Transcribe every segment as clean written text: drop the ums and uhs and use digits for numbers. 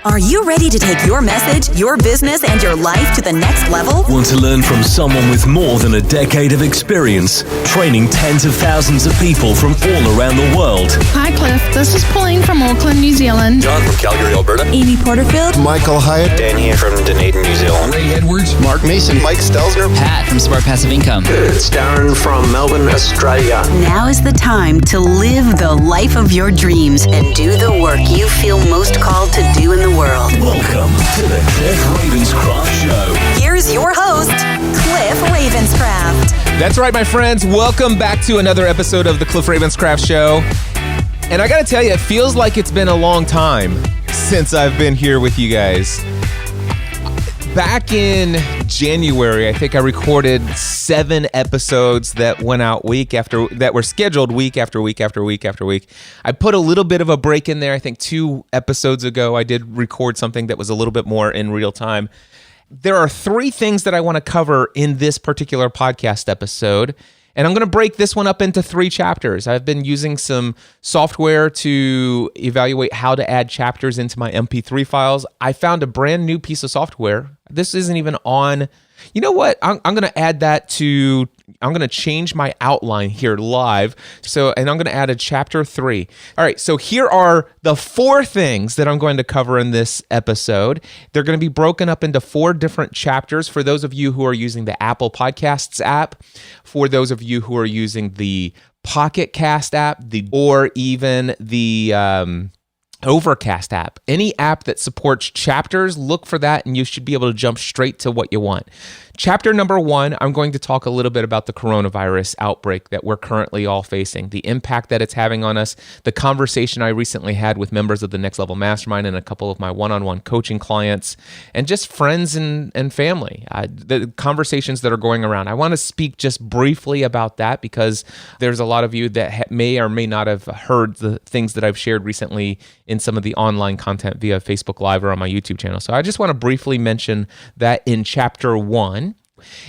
Are you ready to take your message, your business, and your life to the next level? Want to learn from someone with more than a decade of experience, training tens of thousands of people from all around the world? Hi, Cliff. This is Pauline from Auckland, New Zealand. John from Calgary, Alberta. Amy Porterfield. Michael Hyatt. Dan here from Dunedin, New Zealand. Ray Edwards. Mark Mason. Mike Stelzner. Pat from Smart Passive Income. It's Darren from Melbourne, Australia. Now is the time to live the life of your dreams and do the work you feel most called to do in the world. Welcome to the Cliff Ravenscraft Show. Here's your host, Cliff Ravenscraft. That's right, my friends. Welcome back to another episode of the Cliff Ravenscraft Show. And I gotta tell you, it feels like it's been a long time since I've been here with you guys. Back in January, I think I recorded 7 episodes that went out that were scheduled week after week after week after week. I put a little bit of a break in there. I think 2 episodes ago, I did record something that was a little bit more in real time. There are 3 things that I want to cover in this particular podcast episode. And I'm going to break this one up into 3 chapters. I've been using some software to evaluate how to add chapters into my MP3 files. I found a brand new piece of software. This isn't even on. You know what? I'm going to add that to. I'm going to change my outline here live. And I'm going to add a chapter 3. All right. So here are the 4 things that I'm going to cover in this episode. They're going to be broken up into 4 different chapters for those of you who are using the Apple Podcasts app, for those of you who are using the Pocket Cast app, or even the Overcast app. Any app that supports chapters, look for that and you should be able to jump straight to what you want. Chapter number 1, I'm going to talk a little bit about the coronavirus outbreak that we're currently all facing, the impact that it's having on us, the conversation I recently had with members of the Next Level Mastermind and a couple of my one-on-one coaching clients, and just friends and family, the conversations that are going around. I want to speak just briefly about that because there's a lot of you that may or may not have heard the things that I've shared recently in some of the online content via Facebook Live or on my YouTube channel. So I just want to briefly mention that in chapter 1.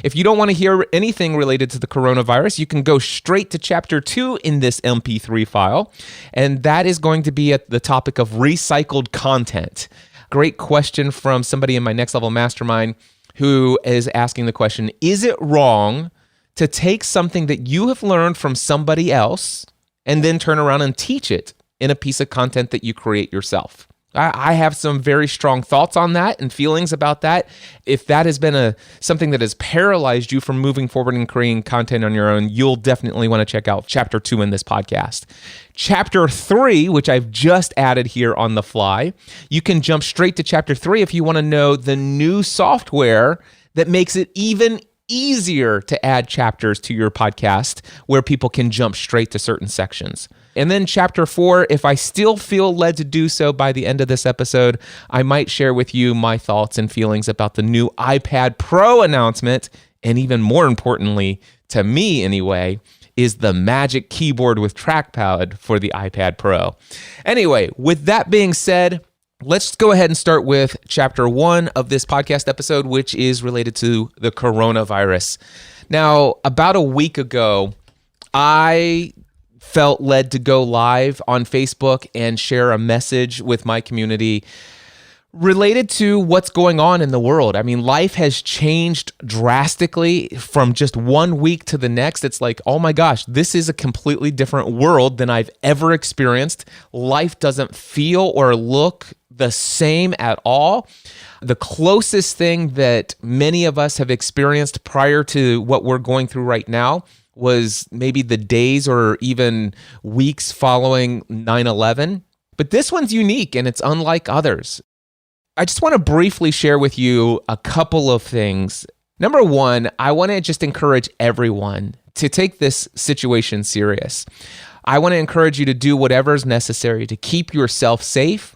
If you don't want to hear anything related to the coronavirus, you can go straight to chapter 2 in this MP3 file, and that is going to be at the topic of recycled content. Great question from somebody in my Next Level Mastermind who is asking the question, is it wrong to take something that you have learned from somebody else and then turn around and teach it in a piece of content that you create yourself? I have some very strong thoughts on that and feelings about that. If that has been something that has paralyzed you from moving forward and creating content on your own, you'll definitely want to check out chapter 2 in this podcast. Chapter 3, which I've just added here on the fly, you can jump straight to chapter 3 if you want to know the new software that makes it even easier to add chapters to your podcast where people can jump straight to certain sections. And then chapter 4, if I still feel led to do so by the end of this episode, I might share with you my thoughts and feelings about the new iPad Pro announcement. And even more importantly, to me anyway, is the magic keyboard with trackpad for the iPad Pro. Anyway, with that being said, let's go ahead and start with chapter 1 of this podcast episode, which is related to the coronavirus. Now, about a week ago, I felt led to go live on Facebook and share a message with my community related to what's going on in the world. I mean, life has changed drastically from just one week to the next. It's like, oh my gosh, this is a completely different world than I've ever experienced. Life doesn't feel or look the same at all. The closest thing that many of us have experienced prior to what we're going through right now was maybe the days or even weeks following 9/11. But this one's unique and it's unlike others. I just want to briefly share with you a couple of things. Number 1, I want to just encourage everyone to take this situation serious. I want to encourage you to do whatever is necessary to keep yourself safe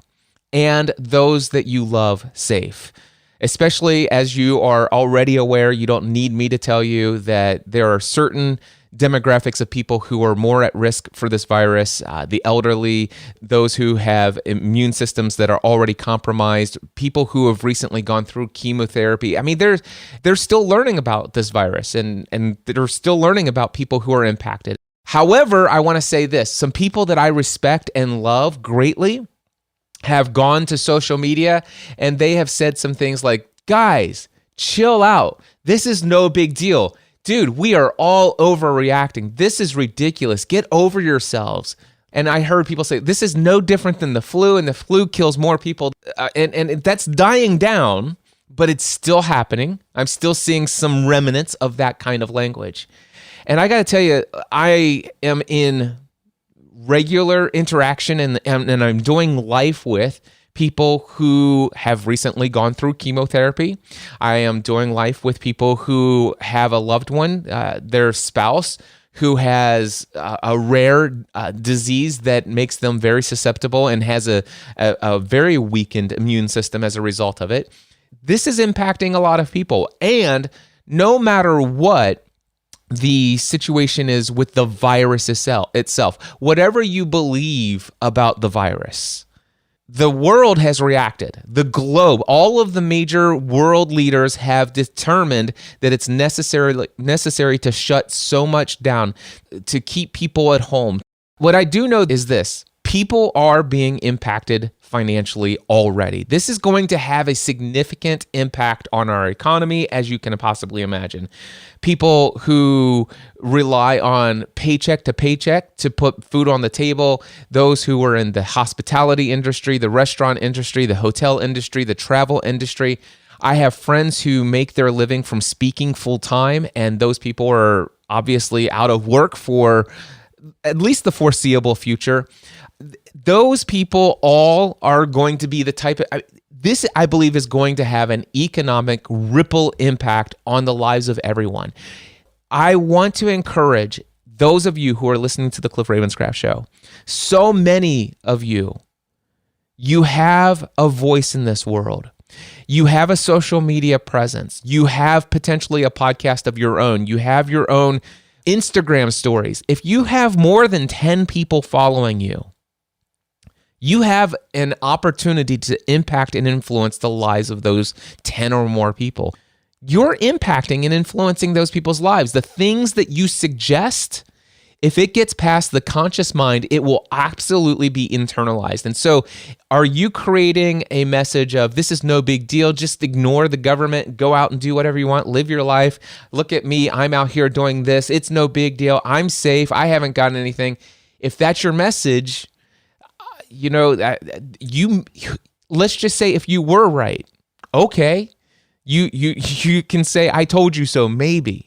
and those that you love safe. Especially as you are already aware, you don't need me to tell you that there are certain demographics of people who are more at risk for this virus, the elderly, those who have immune systems that are already compromised, people who have recently gone through chemotherapy. I mean, they're still learning about this virus and they're still learning about people who are impacted. However, I want to say this, some people that I respect and love greatly have gone to social media and they have said some things like, guys, chill out. This is no big deal. Dude, we are all overreacting. This is ridiculous. Get over yourselves. And I heard people say, this is no different than the flu, and the flu kills more people. And that's dying down, but it's still happening. I'm still seeing some remnants of that kind of language. And I got to tell you, I am in regular interaction and I'm doing life with people who have recently gone through chemotherapy. I am doing life with people who have a loved one, their spouse, who has a rare disease that makes them very susceptible and has a very weakened immune system as a result of it. This is impacting a lot of people. And no matter what the situation is with the virus itself, whatever you believe about the virus, the world has reacted. The globe, all of the major world leaders have determined that it's necessary to shut so much down, to keep people at home. What I do know is this: people are being impacted financially already. This is going to have a significant impact on our economy, as you can possibly imagine. People who rely on paycheck to paycheck to put food on the table, those who are in the hospitality industry, the restaurant industry, the hotel industry, the travel industry. I have friends who make their living from speaking full time, and those people are obviously out of work for at least the foreseeable future. Those people all are going to be the type of, this I believe is going to have an economic ripple impact on the lives of everyone. I want to encourage those of you who are listening to the Cliff Ravenscraft Show. So many of you have a voice in this world. You have a social media presence. You have potentially a podcast of your own. You have your own Instagram stories. If you have more than 10 people following you, you have an opportunity to impact and influence the lives of those 10 or more people. You're impacting and influencing those people's lives. The things that you suggest, if it gets past the conscious mind, it will absolutely be internalized. And so are you creating a message of this is no big deal, just ignore the government, go out and do whatever you want, live your life, look at me, I'm out here doing this, it's no big deal, I'm safe, I haven't gotten anything. If that's your message, let's just say if you were right, okay, you can say, I told you so, maybe.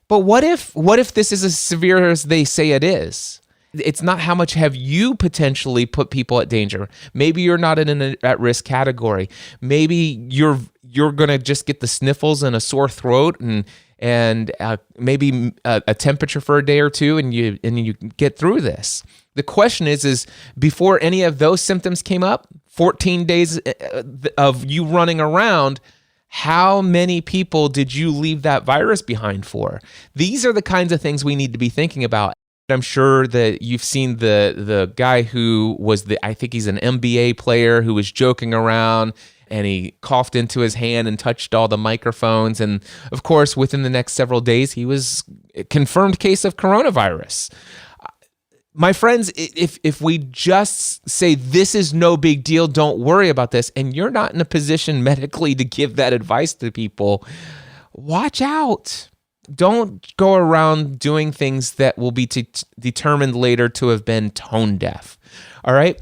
But what if this is as severe as they say it is? It's not how much have you potentially put people at danger. Maybe you're not in an at-risk category. Maybe you're going to just get the sniffles and a sore throat and maybe a temperature for a day or two, and you get through this. The question is before any of those symptoms came up, 14 days of you running around, how many people did you leave that virus behind for? These are the kinds of things we need to be thinking about. I'm sure that you've seen the guy who was I think he's an NBA player who was joking around and he coughed into his hand and touched all the microphones. And of course, within the next several days, he was a confirmed case of coronavirus. My friends, if we just say this is no big deal, don't worry about this, and you're not in a position medically to give that advice to people, watch out. Don't go around doing things that will be determined later to have been tone deaf. All right?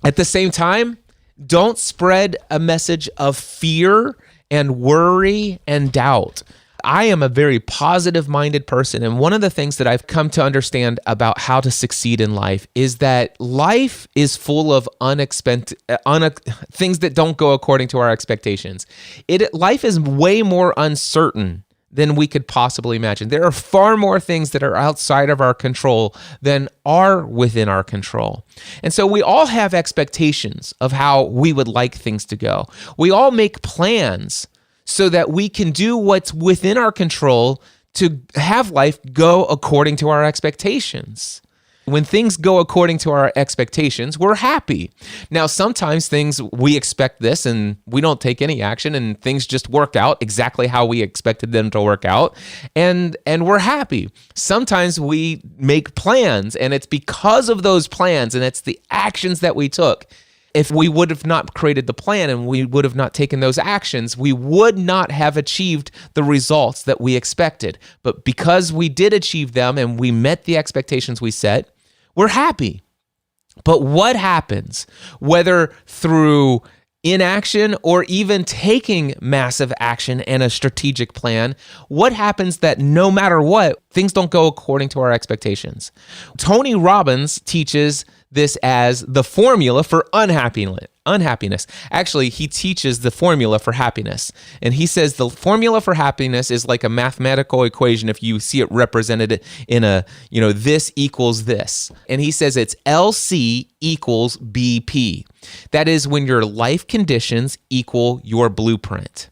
At the same time, don't spread a message of fear and worry and doubt. I am a very positive-minded person, and one of the things that I've come to understand about how to succeed in life is that life is full of things that don't go according to our expectations. Life is way more uncertain than we could possibly imagine. There are far more things that are outside of our control than are within our control. And so we all have expectations of how we would like things to go. We all make plans so that we can do what's within our control to have life go according to our expectations. When things go according to our expectations, we're happy. Now, sometimes we expect this and we don't take any action and things just work out exactly how we expected them to work out, and we're happy. Sometimes we make plans and it's because of those plans and it's the actions that we took. If we would have not created the plan and we would have not taken those actions, we would not have achieved the results that we expected. But because we did achieve them and we met the expectations we set, we're happy. But what happens, whether through inaction or even taking massive action and a strategic plan, what happens that no matter what, things don't go according to our expectations? Tony Robbins teaches this as the formula for unhappiness. Actually, he teaches the formula for happiness. And he says the formula for happiness is like a mathematical equation if you see it represented in a, this equals this. And he says it's LC equals BP. That is when your life conditions equal your blueprint.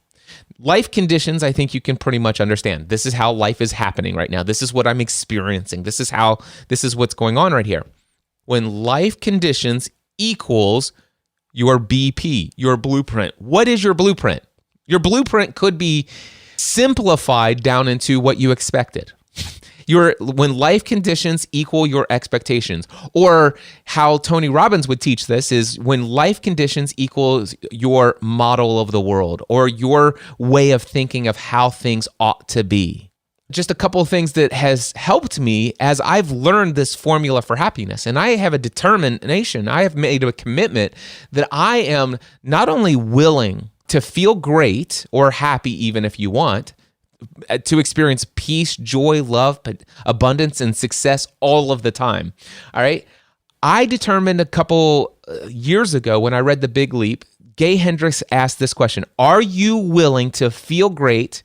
Life conditions, I think you can pretty much understand. This is how life is happening right now. This is what I'm experiencing. This is what's going on right here. When life conditions equals your BP, your blueprint. What is your blueprint? Your blueprint could be simplified down into what you expected. When life conditions equal your expectations, or how Tony Robbins would teach this is when life conditions equals your model of the world or your way of thinking of how things ought to be. Just a couple of things that has helped me as I've learned this formula for happiness. And I have a determination, I have made a commitment that I am not only willing to feel great or happy, even if you want, to experience peace, joy, love, abundance, and success all of the time. All right. I determined a couple years ago when I read The Big Leap, Gay Hendricks asked this question: are you willing to feel great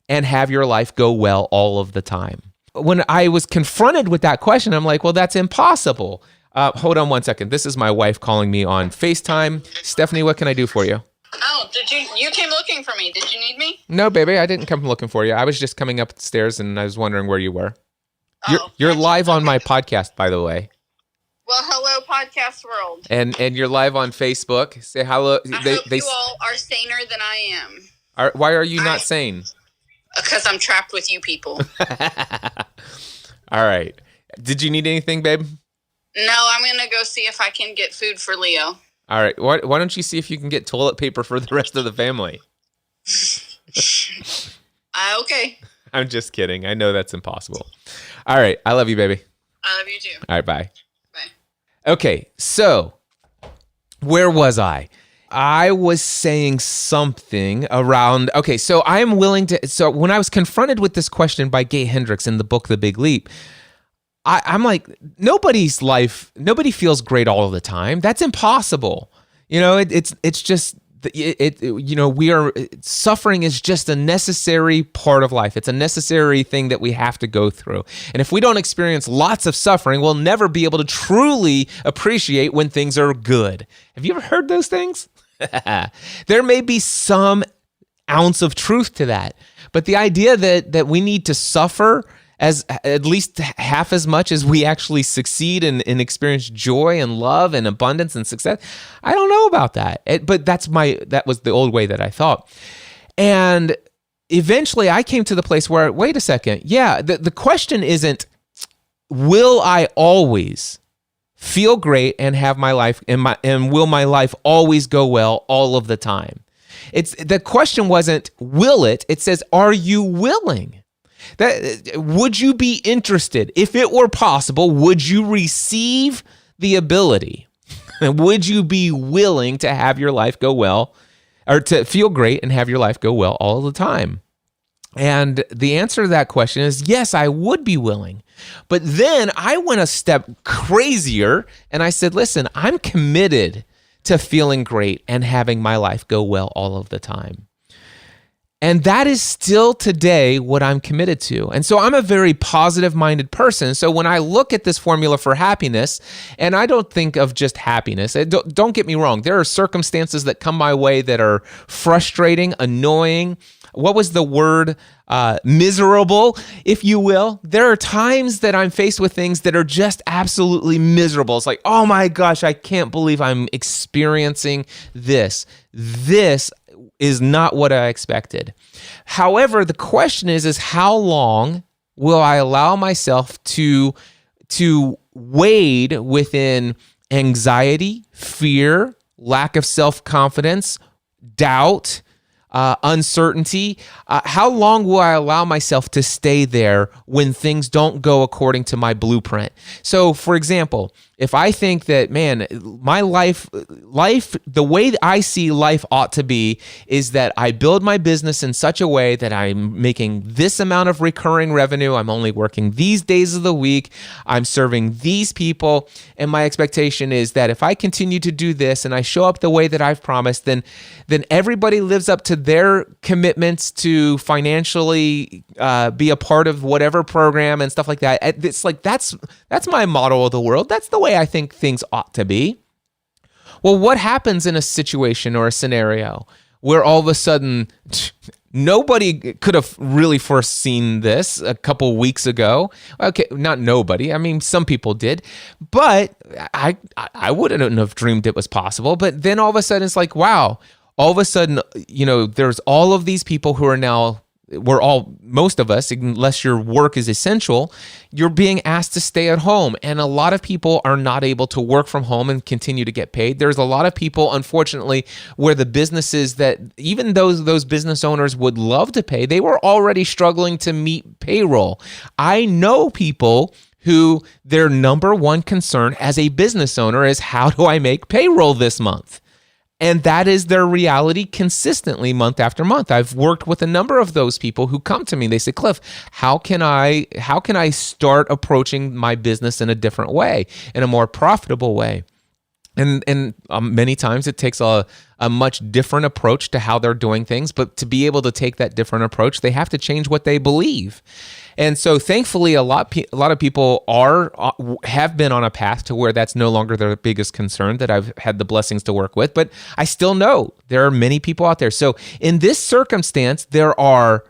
and have your life go well all of the time? When I was confronted with that question, I'm like, well, that's impossible. Hold on one second. This is my wife calling me on FaceTime. Stephanie, what can I do for you? Oh, you came looking for me. Did you need me? No, baby, I didn't come looking for you. I was just coming upstairs and I was wondering where you were. You're live on my podcast, by the way. Well, hello, podcast world. And you're live on Facebook. Say hello. I hope you all are saner than I am. Why are you not sane? Because I'm trapped with you people. All right. Did you need anything, babe? No, I'm going to go see if I can get food for Leo. All right. Why don't you see if you can get toilet paper for the rest of the family? Okay. I'm just kidding. I know that's impossible. All right. I love you, baby. I love you too. All right. Bye. Bye. Okay. So where was I? I was saying something around, okay, so I am willing to, so when I was confronted with this question by Gay Hendricks in the book, The Big Leap, I'm like, nobody feels great all the time. That's impossible. It's just, suffering is just a necessary part of life. It's a necessary thing that we have to go through. And if we don't experience lots of suffering, we'll never be able to truly appreciate when things are good. Have you ever heard those things? There may be some ounce of truth to that, but the idea that we need to suffer as at least half as much as we actually succeed and experience joy and love and abundance and success, I don't know about that. But that was the old way that I thought. And eventually I came to the place where, wait a second, yeah, the question isn't, will I always feel great and have my life and will my life always go well all of the time? The question wasn't will it? It says, are you willing? Would you be interested? If it were possible, would you receive the ability? Would you be willing to have your life go well, or to feel great and have your life go well all the time? And the answer to that question is yes, I would be willing. But then I went a step crazier and I said, listen, I'm committed to feeling great and having my life go well all of the time. And that is still today what I'm committed to. And so I'm a very positive-minded person. So when I look at this formula for happiness, and I don't think of just happiness, don't get me wrong, there are circumstances that come my way that are frustrating, annoying. What was the word? Miserable, if you will. There are times that I'm faced with things that are just absolutely miserable. It's like, oh my gosh, I can't believe I'm experiencing this. This is not what I expected. However, the question is how long will I allow myself to wade within anxiety, fear, lack of self-confidence, doubt, uncertainty. How long will I allow myself to stay there when things don't go according to my blueprint? So, for example, if I think that, man, my life, the way I see life ought to be is that I build my business in such a way that I'm making this amount of recurring revenue. I'm only working these days of the week. I'm serving these people. And my expectation is that if I continue to do this and I show up the way that I've promised, then everybody lives up to their commitments to financially be a part of whatever program and stuff like that. It's like, that's my model of the world. That's the way I think things ought to be. Well, what happens in a situation or a scenario where all of a sudden nobody could have really foreseen this a couple weeks ago? Okay, not nobody. I mean, some people did, but I wouldn't have dreamed it was possible. But then all of a sudden it's like, wow, all of a sudden, there's all of these people who are now, most of us, unless your work is essential, you're being asked to stay at home. And a lot of people are not able to work from home and continue to get paid. There's a lot of people, unfortunately, where the businesses that even those business owners would love to pay, they were already struggling to meet payroll. I know people who their number one concern as a business owner is, how do I make payroll this month? And that is their reality consistently month after month. I've worked with a number of those people who come to me. They say, Cliff, how can I start approaching my business in a different way, in a more profitable way? And many times it takes a much different approach to how they're doing things. But to be able to take that different approach, they have to change what they believe. And so thankfully, a lot of people have been on a path to where that's no longer their biggest concern, that I've had the blessings to work with. But I still know there are many people out there. So in this circumstance, there are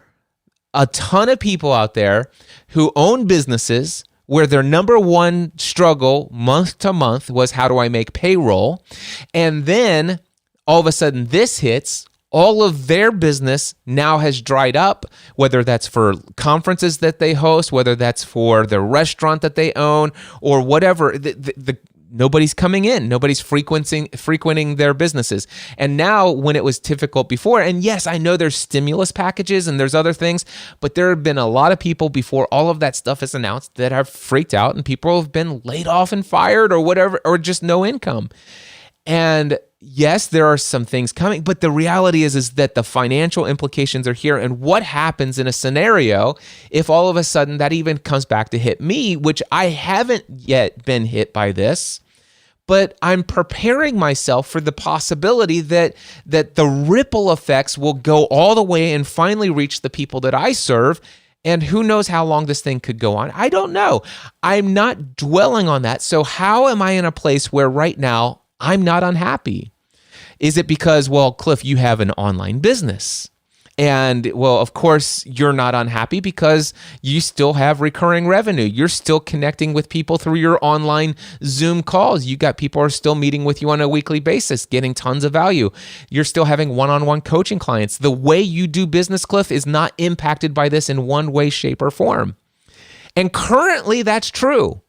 a ton of people out there who own businesses where their number one struggle month to month was, how do I make payroll? And then all of a sudden this hits. All of their business now has dried up, whether that's for conferences that they host, whether that's for the restaurant that they own, or whatever. Nobody's coming in. Nobody's frequenting their businesses. And now, when it was difficult before, and yes, I know there's stimulus packages and there's other things, but there have been a lot of people before all of that stuff is announced that have freaked out, and people have been laid off and fired or whatever, or just no income. And yes, there are some things coming, but the reality is that the financial implications are here. And what happens in a scenario if all of a sudden that even comes back to hit me, which I haven't yet been hit by this, but I'm preparing myself for the possibility that the ripple effects will go all the way and finally reach the people that I serve. And who knows how long this thing could go on? I don't know. I'm not dwelling on that. So how am I in a place where right now I'm not unhappy? Is it because, well, Cliff, you have an online business? And, well, of course, you're not unhappy because you still have recurring revenue. You're still connecting with people through your online Zoom calls. You got people who are still meeting with you on a weekly basis, getting tons of value. You're still having one-on-one coaching clients. The way you do business, Cliff, is not impacted by this in one way, shape, or form. And currently, that's true.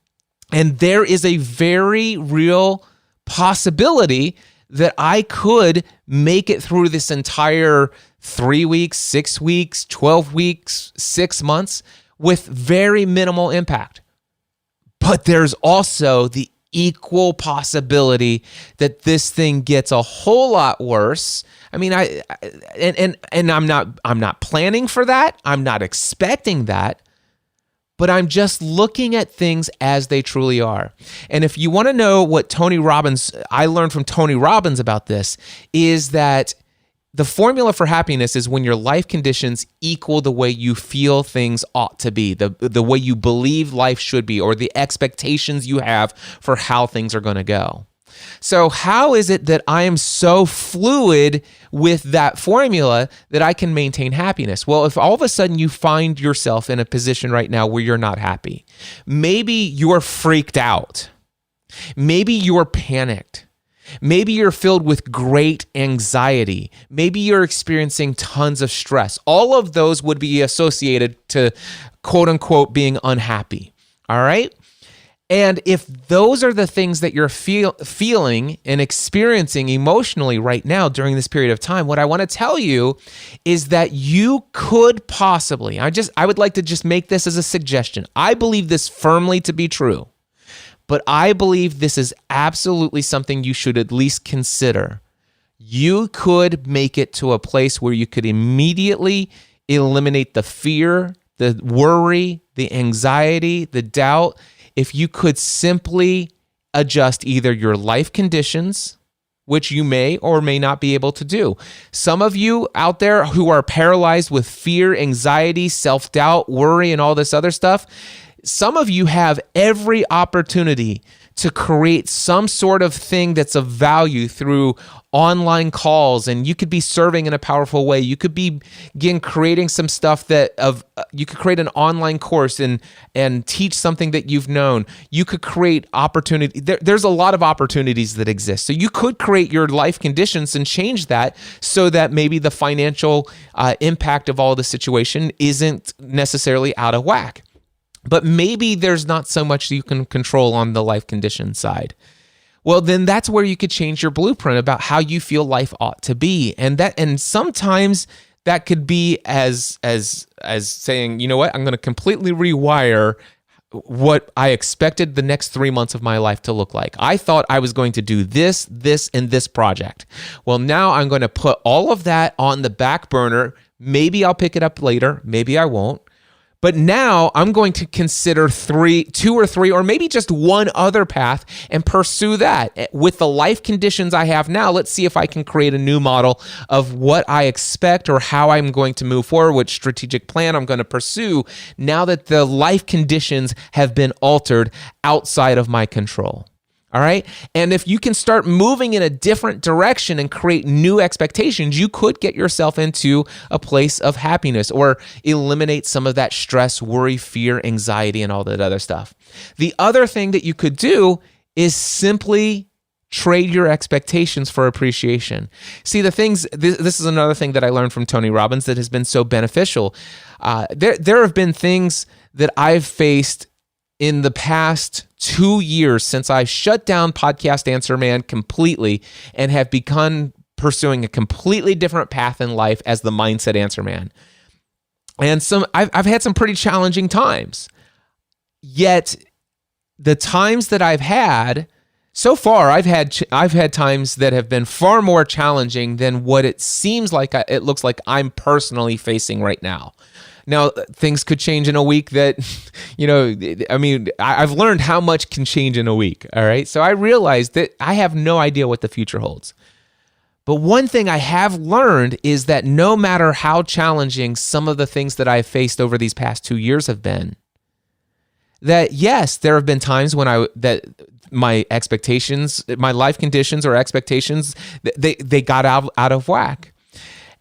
And there is a very real possibility that I could make it through this entire 3 weeks, 6 weeks, 12 weeks, 6 months with very minimal impact. But there's also the equal possibility that this thing gets a whole lot worse. I mean, I'm not planning for that. I'm not expecting that. But I'm just looking at things as they truly are. And if you want to know what I learned from Tony Robbins about this, is that the formula for happiness is when your life conditions equal the way you feel things ought to be, the way you believe life should be, or the expectations you have for how things are going to go. So how is it that I am so fluid with that formula that I can maintain happiness? Well, if all of a sudden you find yourself in a position right now where you're not happy, maybe you're freaked out, maybe you're panicked, maybe you're filled with great anxiety, maybe you're experiencing tons of stress. All of those would be associated to quote unquote being unhappy. All right? And if those are the things that you're feeling and experiencing emotionally right now during this period of time, what I want to tell you is that you could possibly, I would like to just make this as a suggestion. I believe this firmly to be true, but I believe this is absolutely something you should at least consider. You could make it to a place where you could immediately eliminate the fear, the worry, the anxiety, the doubt, if you could simply adjust either your life conditions, which you may or may not be able to do. Some of you out there who are paralyzed with fear, anxiety, self-doubt, worry, and all this other stuff, some of you have every opportunity to create some sort of thing that's of value through online calls, and you could be serving in a powerful way. You could begin creating some stuff you could create an online course and teach something that you've known. You could create opportunity. There's a lot of opportunities that exist. So you could create your life conditions and change that so that maybe the financial impact of all the situation isn't necessarily out of whack. But maybe there's not so much you can control on the life condition side. Well, then that's where you could change your blueprint about how you feel life ought to be. And sometimes that could be as saying, you know what, I'm going to completely rewire what I expected the next 3 months of my life to look like. I thought I was going to do this, and this project. Well, now I'm going to put all of that on the back burner. Maybe I'll pick it up later. Maybe I won't. But now I'm going to consider two or three, or maybe just one other path and pursue that. With the life conditions I have now, let's see if I can create a new model of what I expect or how I'm going to move forward, which strategic plan I'm going to pursue now that the life conditions have been altered outside of my control. All right. And if you can start moving in a different direction and create new expectations, you could get yourself into a place of happiness or eliminate some of that stress, worry, fear, anxiety, and all that other stuff. The other thing that you could do is simply trade your expectations for appreciation. See, this is another thing that I learned from Tony Robbins that has been so beneficial. There have been things that I've faced in the past 2 years since I shut down Podcast Answer Man completely and have begun pursuing a completely different path in life as the Mindset Answer Man. And I've had some pretty challenging times. Yet the times that I've had so far, I've had times that have been far more challenging than what it seems like it looks like I'm personally facing right now. Now, things could change in a week that, I've learned how much can change in a week, all right? So I realized that I have no idea what the future holds. But one thing I have learned is that no matter how challenging some of the things that I've faced over these past 2 years have been, that yes, there have been times when my expectations, my life conditions or expectations, they got out of whack.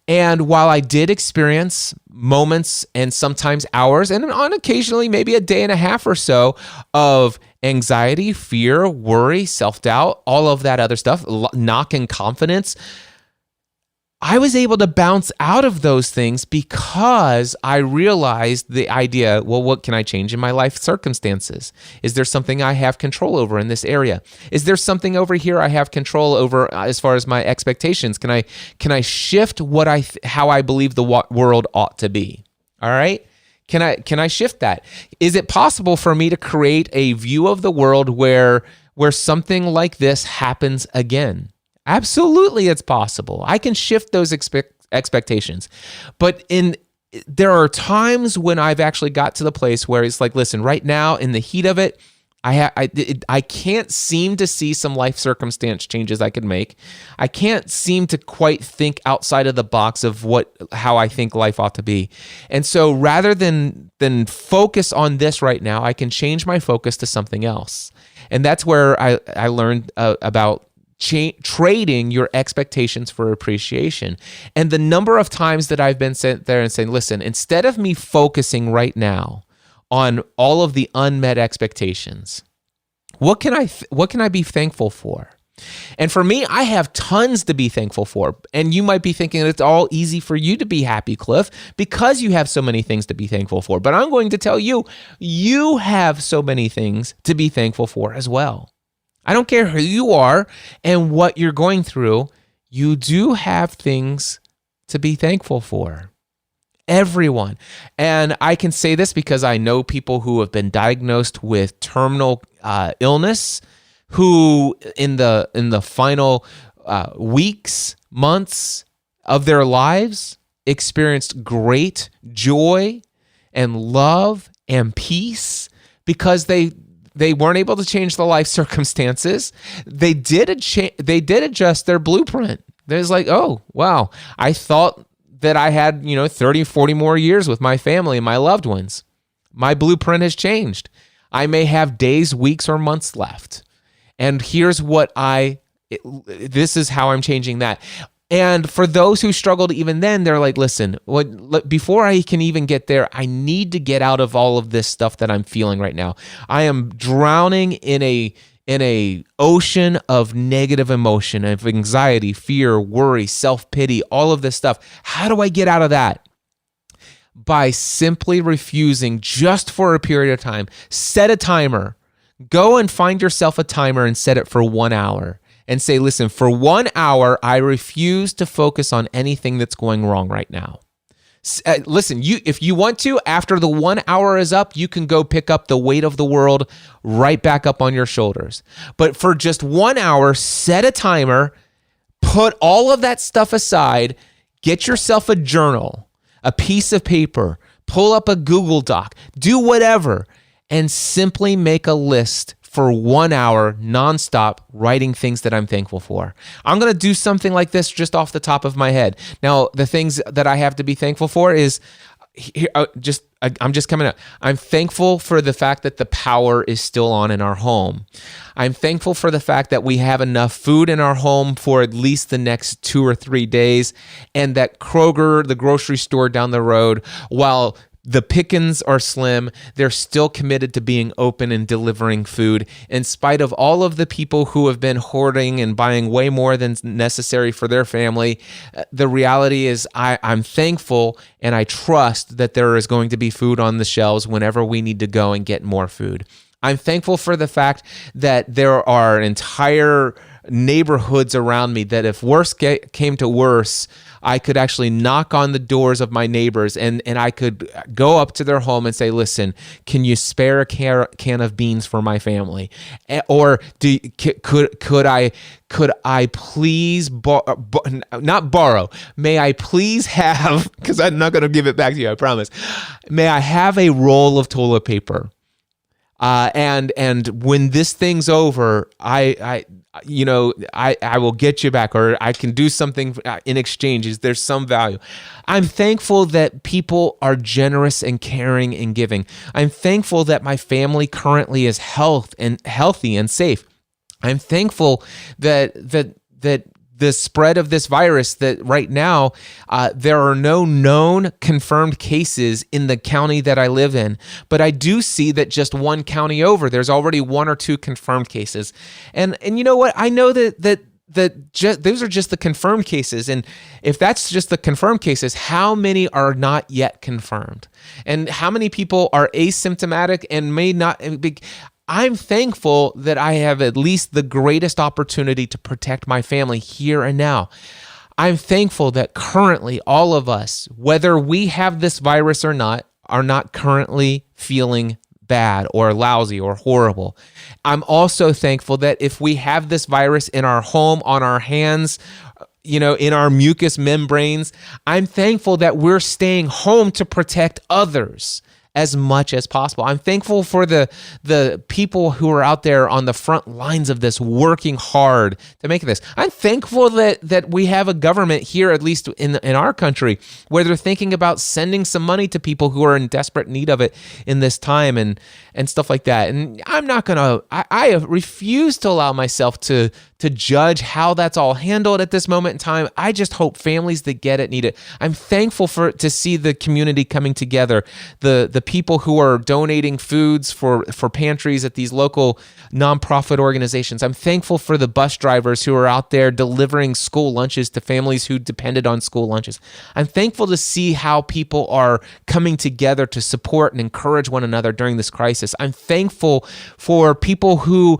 And while I did experience moments and sometimes hours and on occasionally maybe a day and a half or so of anxiety, fear, worry, self-doubt, all of that other stuff, knock in confidence, I was able to bounce out of those things because I realized the idea, well, what can I change in my life circumstances? Is there something I have control over in this area? Is there something over here I have control over as far as my expectations? Can I shift how I believe the world ought to be? All right? Can I shift that? Is it possible for me to create a view of the world where something like this happens again? Absolutely, it's possible. I can shift those expectations. But there are times when I've actually got to the place where it's like, listen, right now in the heat of it, I can't seem to see some life circumstance changes I could make. I can't seem to quite think outside of the box of how I think life ought to be. And so rather than focus on this right now, I can change my focus to something else. And that's where I learned about trading your expectations for appreciation. And the number of times that I've been sitting there and saying, listen, instead of me focusing right now on all of the unmet expectations, what can I be thankful for? And for me, I have tons to be thankful for. And you might be thinking it's all easy for you to be happy, Cliff, because you have so many things to be thankful for. But I'm going to tell you, you have so many things to be thankful for as well. I don't care who you are and what you're going through, you do have things to be thankful for. Everyone. And I can say this because I know people who have been diagnosed with terminal illness, who in the final weeks, months of their lives experienced great joy and love and peace because they weren't able to change the life circumstances. They did adjust their blueprint. There's like, oh, wow, I thought that I had, 30, 40 more years with my family and my loved ones. My blueprint has changed. I may have days, weeks, or months left. And here's this is how I'm changing that. And for those who struggled even then, they're like, listen, before I can even get there, I need to get out of all of this stuff that I'm feeling right now. I am drowning in a ocean of negative emotion, of anxiety, fear, worry, self-pity, all of this stuff. How do I get out of that? By simply refusing, just for a period of time, set a timer. Go and find yourself a timer and set it for 1 hour and say, listen, for 1 hour, I refuse to focus on anything that's going wrong right now. Listen, if you want to, after the 1 hour is up, you can go pick up the weight of the world right back up on your shoulders. But for just 1 hour, set a timer, put all of that stuff aside, get yourself a journal, a piece of paper, pull up a Google Doc, do whatever, and simply make a list for 1 hour nonstop writing things that I'm thankful for. I'm going to do something like this just off the top of my head. Now, the things that I have to be thankful for is I'm just coming up. I'm thankful for the fact that the power is still on in our home. I'm thankful for the fact that we have enough food in our home for at least the next 2 or 3 days, and that Kroger, the grocery store down the road, while the pickings are slim, they're still committed to being open and delivering food in spite of all of the people who have been hoarding and buying way more than necessary for their family. The reality is I'm thankful and I trust that there is going to be food on the shelves whenever we need to go and get more food. I'm thankful for the fact that there are entire neighborhoods around me that if worse came to worse, I could actually knock on the doors of my neighbors and I could go up to their home and say, listen, can you spare a can of beans for my family? Or could I please, not borrow, may I please have, because I'm not going to give it back to you, I promise. May I have a roll of toilet paper? And when this thing's over, I will get you back, or I can do something in exchange. There's some value. I'm thankful that people are generous and caring and giving. I'm thankful that my family currently is healthy and safe. I'm thankful that the spread of this virus, that right now there are no known confirmed cases in the county that I live in, but I do see that just one county over, there's already 1 or 2 confirmed cases. And you know what? I know that those are just the confirmed cases. And if that's just the confirmed cases, how many are not yet confirmed? And how many people are asymptomatic and may not be... I'm thankful that I have at least the greatest opportunity to protect my family here and now. I'm thankful that currently all of us, whether we have this virus or not, are not currently feeling bad or lousy or horrible. I'm also thankful that if we have this virus in our home, on our hands, in our mucous membranes, I'm thankful that we're staying home to protect others as much as possible. I'm thankful for the people who are out there on the front lines of this, working hard to make this. I'm thankful that we have a government here, at least in our country, where they're thinking about sending some money to people who are in desperate need of it in this time and stuff like that. And I'm not gonna. I refuse to allow myself to judge how that's all handled at this moment in time. I just hope families that get it need it. I'm thankful to see the community coming together, the the people who are donating foods for pantries at these local nonprofit organizations. I'm thankful for the bus drivers who are out there delivering school lunches to families who depended on school lunches. I'm thankful to see how people are coming together to support and encourage one another during this crisis. I'm thankful for people who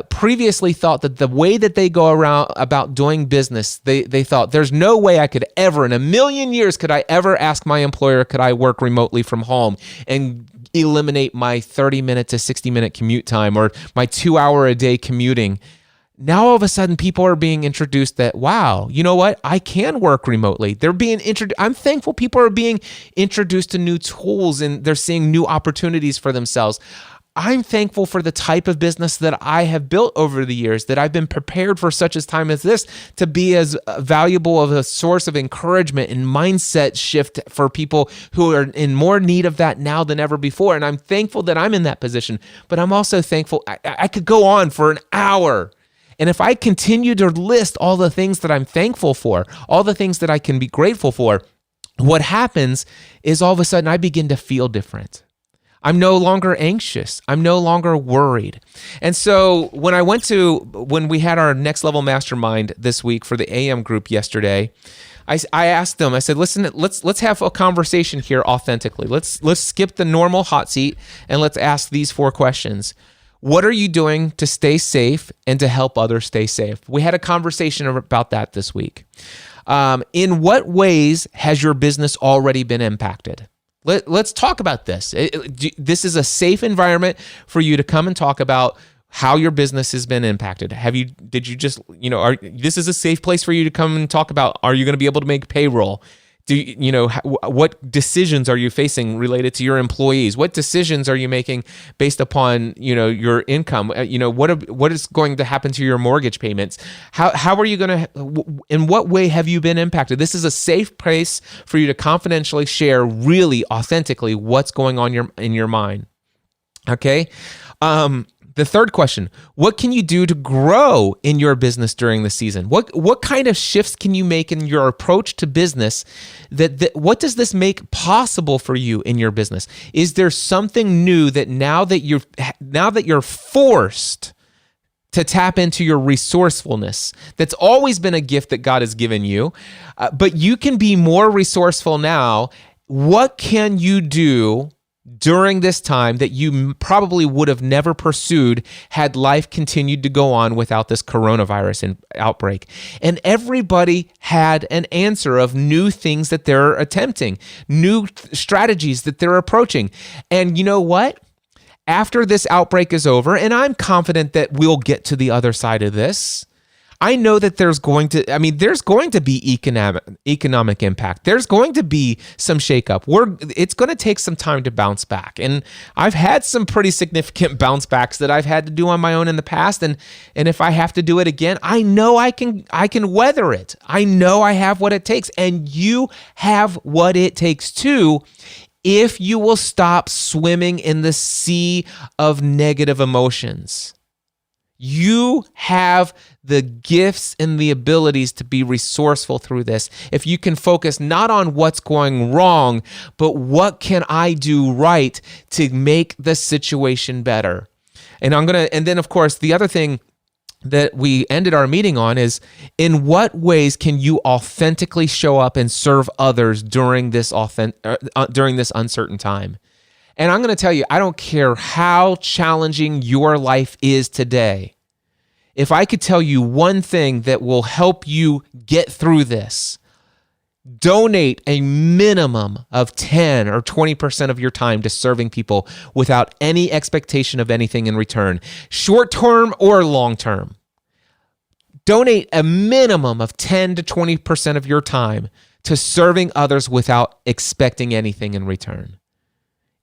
previously thought that the way that they go around about doing business, they thought there's no way I could ever, in a million years, could I ever ask my employer, could I work remotely from home and eliminate my 30-minute to 60-minute commute time or my 2-hour-a-day commuting. Now all of a sudden people are being introduced that, wow, you know what? I can work remotely. They're being introduced. I'm thankful people are being introduced to new tools and they're seeing new opportunities for themselves. I'm thankful for the type of business that I have built over the years, that I've been prepared for such a time as this to be as valuable of a source of encouragement and mindset shift for people who are in more need of that now than ever before. And I'm thankful that I'm in that position, but I'm also thankful. I could go on for an hour. And if I continue to list all the things that I'm thankful for, all the things that I can be grateful for, what happens is all of a sudden I begin to feel different. I'm no longer anxious. I'm no longer worried. And so when we had our next level mastermind this week for the AM group yesterday, I asked them, I said, listen, let's have a conversation here authentically. Let's skip the normal hot seat and let's ask these 4 questions. What are you doing to stay safe and to help others stay safe? We had a conversation about that this week. In what ways has your business already been impacted? Let's talk about this. This is a safe environment for you to come and talk about how your business has been impacted. This is a safe place for you to come and talk about, are you going to be able to make payroll? What decisions are you facing related to your employees? What decisions are you making based upon, your income? What is going to happen to your mortgage payments? How are you going to, in what way have you been impacted? This is a safe place for you to confidentially share really authentically what's going on in your mind. Okay. The third question, what can you do to grow in your business during the season? What kind of shifts can you make in your approach to business? What does this make possible for you in your business? Is there something new that now that you're forced to tap into your resourcefulness, that's always been a gift that God has given you, but you can be more resourceful now? What can you do during this time that you probably would have never pursued had life continued to go on without this coronavirus outbreak? And everybody had an answer of new things that they're attempting, new strategies that they're approaching. And you know what? After this outbreak is over, and I'm confident that we'll get to the other side of this, I know that there's going to be economic impact. There's going to be some shakeup. It's going to take some time to bounce back. And I've had some pretty significant bounce backs that I've had to do on my own in the past. And if I have to do it again, I know I can weather it. I know I have what it takes. And you have what it takes too, if you will stop swimming in the sea of negative emotions. You have the gifts and the abilities to be resourceful through this. If you can focus not on what's going wrong, but what can I do right to make the situation better? And then of course, the other thing that we ended our meeting on is, in what ways can you authentically show up and serve others during this uncertain time? And I'm going to tell you, I don't care how challenging your life is today. If I could tell you one thing that will help you get through this, donate a minimum of 10 or 20% of your time to serving people without any expectation of anything in return, short-term or long-term. Donate a minimum of 10 to 20% of your time to serving others without expecting anything in return.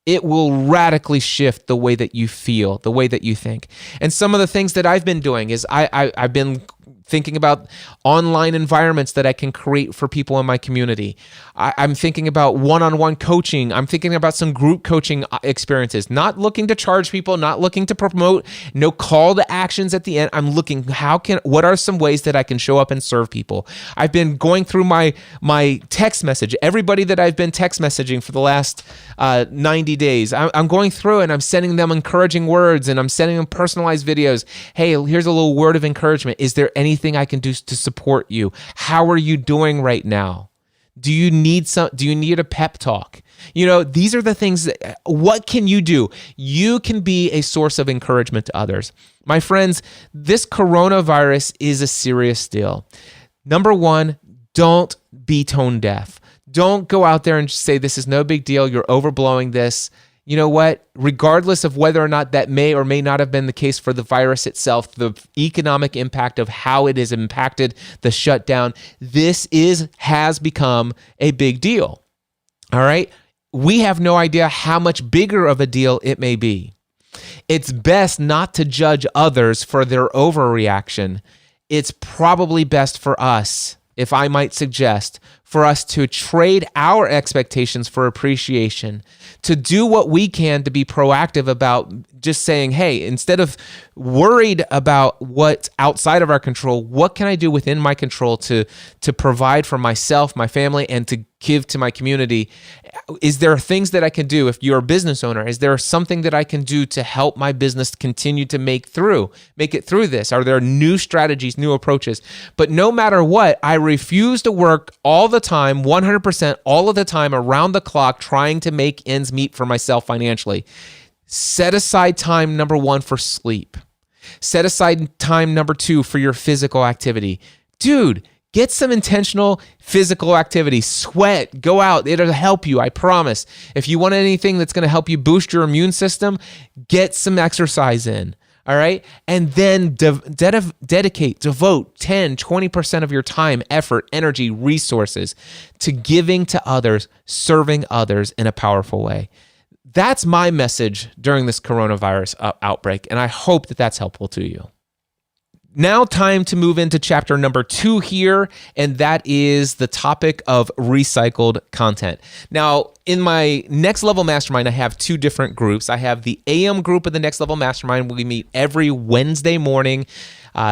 It will radically shift the way that you feel, the way that you think. And some of the things that I've been doing is I've been thinking about online environments that I can create for people in my community. I'm thinking about one-on-one coaching. I'm thinking about some group coaching experiences, not looking to charge people, not looking to promote, no call to actions at the end. I'm looking, what are some ways that I can show up and serve people? I've been going through my text message, everybody that I've been text messaging for the last 90 days. I'm going through and I'm sending them encouraging words, and I'm sending them personalized videos. Hey, here's a little word of encouragement. Is there anything I can do to support you? How are you doing right now? Do you need a pep talk? These are the things what can you do? You can be a source of encouragement to others. My friends, this coronavirus is a serious deal. Number one, don't be tone deaf. Don't go out there and just say, this is no big deal. You're overblowing this. You know what? Regardless of whether or not that may or may not have been the case for the virus itself, the economic impact of how it has impacted the shutdown, this has become a big deal. All right? We have no idea how much bigger of a deal it may be. It's best not to judge others for their overreaction. It's probably best for us, if I might suggest, for us to trade our expectations for appreciation, to do what we can to be proactive about just saying, hey, instead of worried about what's outside of our control, what can I do within my control to provide for myself, my family, and to give to my community? Is there things that I can do? If you're a business owner, is there something that I can do to help my business continue to make it through this? Are there new strategies, new approaches? But no matter what, I refuse to work all the time, 100%, all of the time, around the clock, trying to make ends meet for myself financially. Set aside time, number one, for sleep. Set aside time, number two, for your physical activity. Dude, get some intentional physical activity. Sweat. Go out. It'll help you, I promise. If you want anything that's going to help you boost your immune system, get some exercise in. All right? And then devote 10, 20% of your time, effort, energy, resources to giving to others, serving others in a powerful way. That's my message during this coronavirus outbreak, and I hope that that's helpful to you. Now, time to move into chapter number 2 here, and that is the topic of recycled content. Now, in my Next Level Mastermind, I have 2 different groups. I have the AM group of the Next Level Mastermind. We meet every Wednesday morning,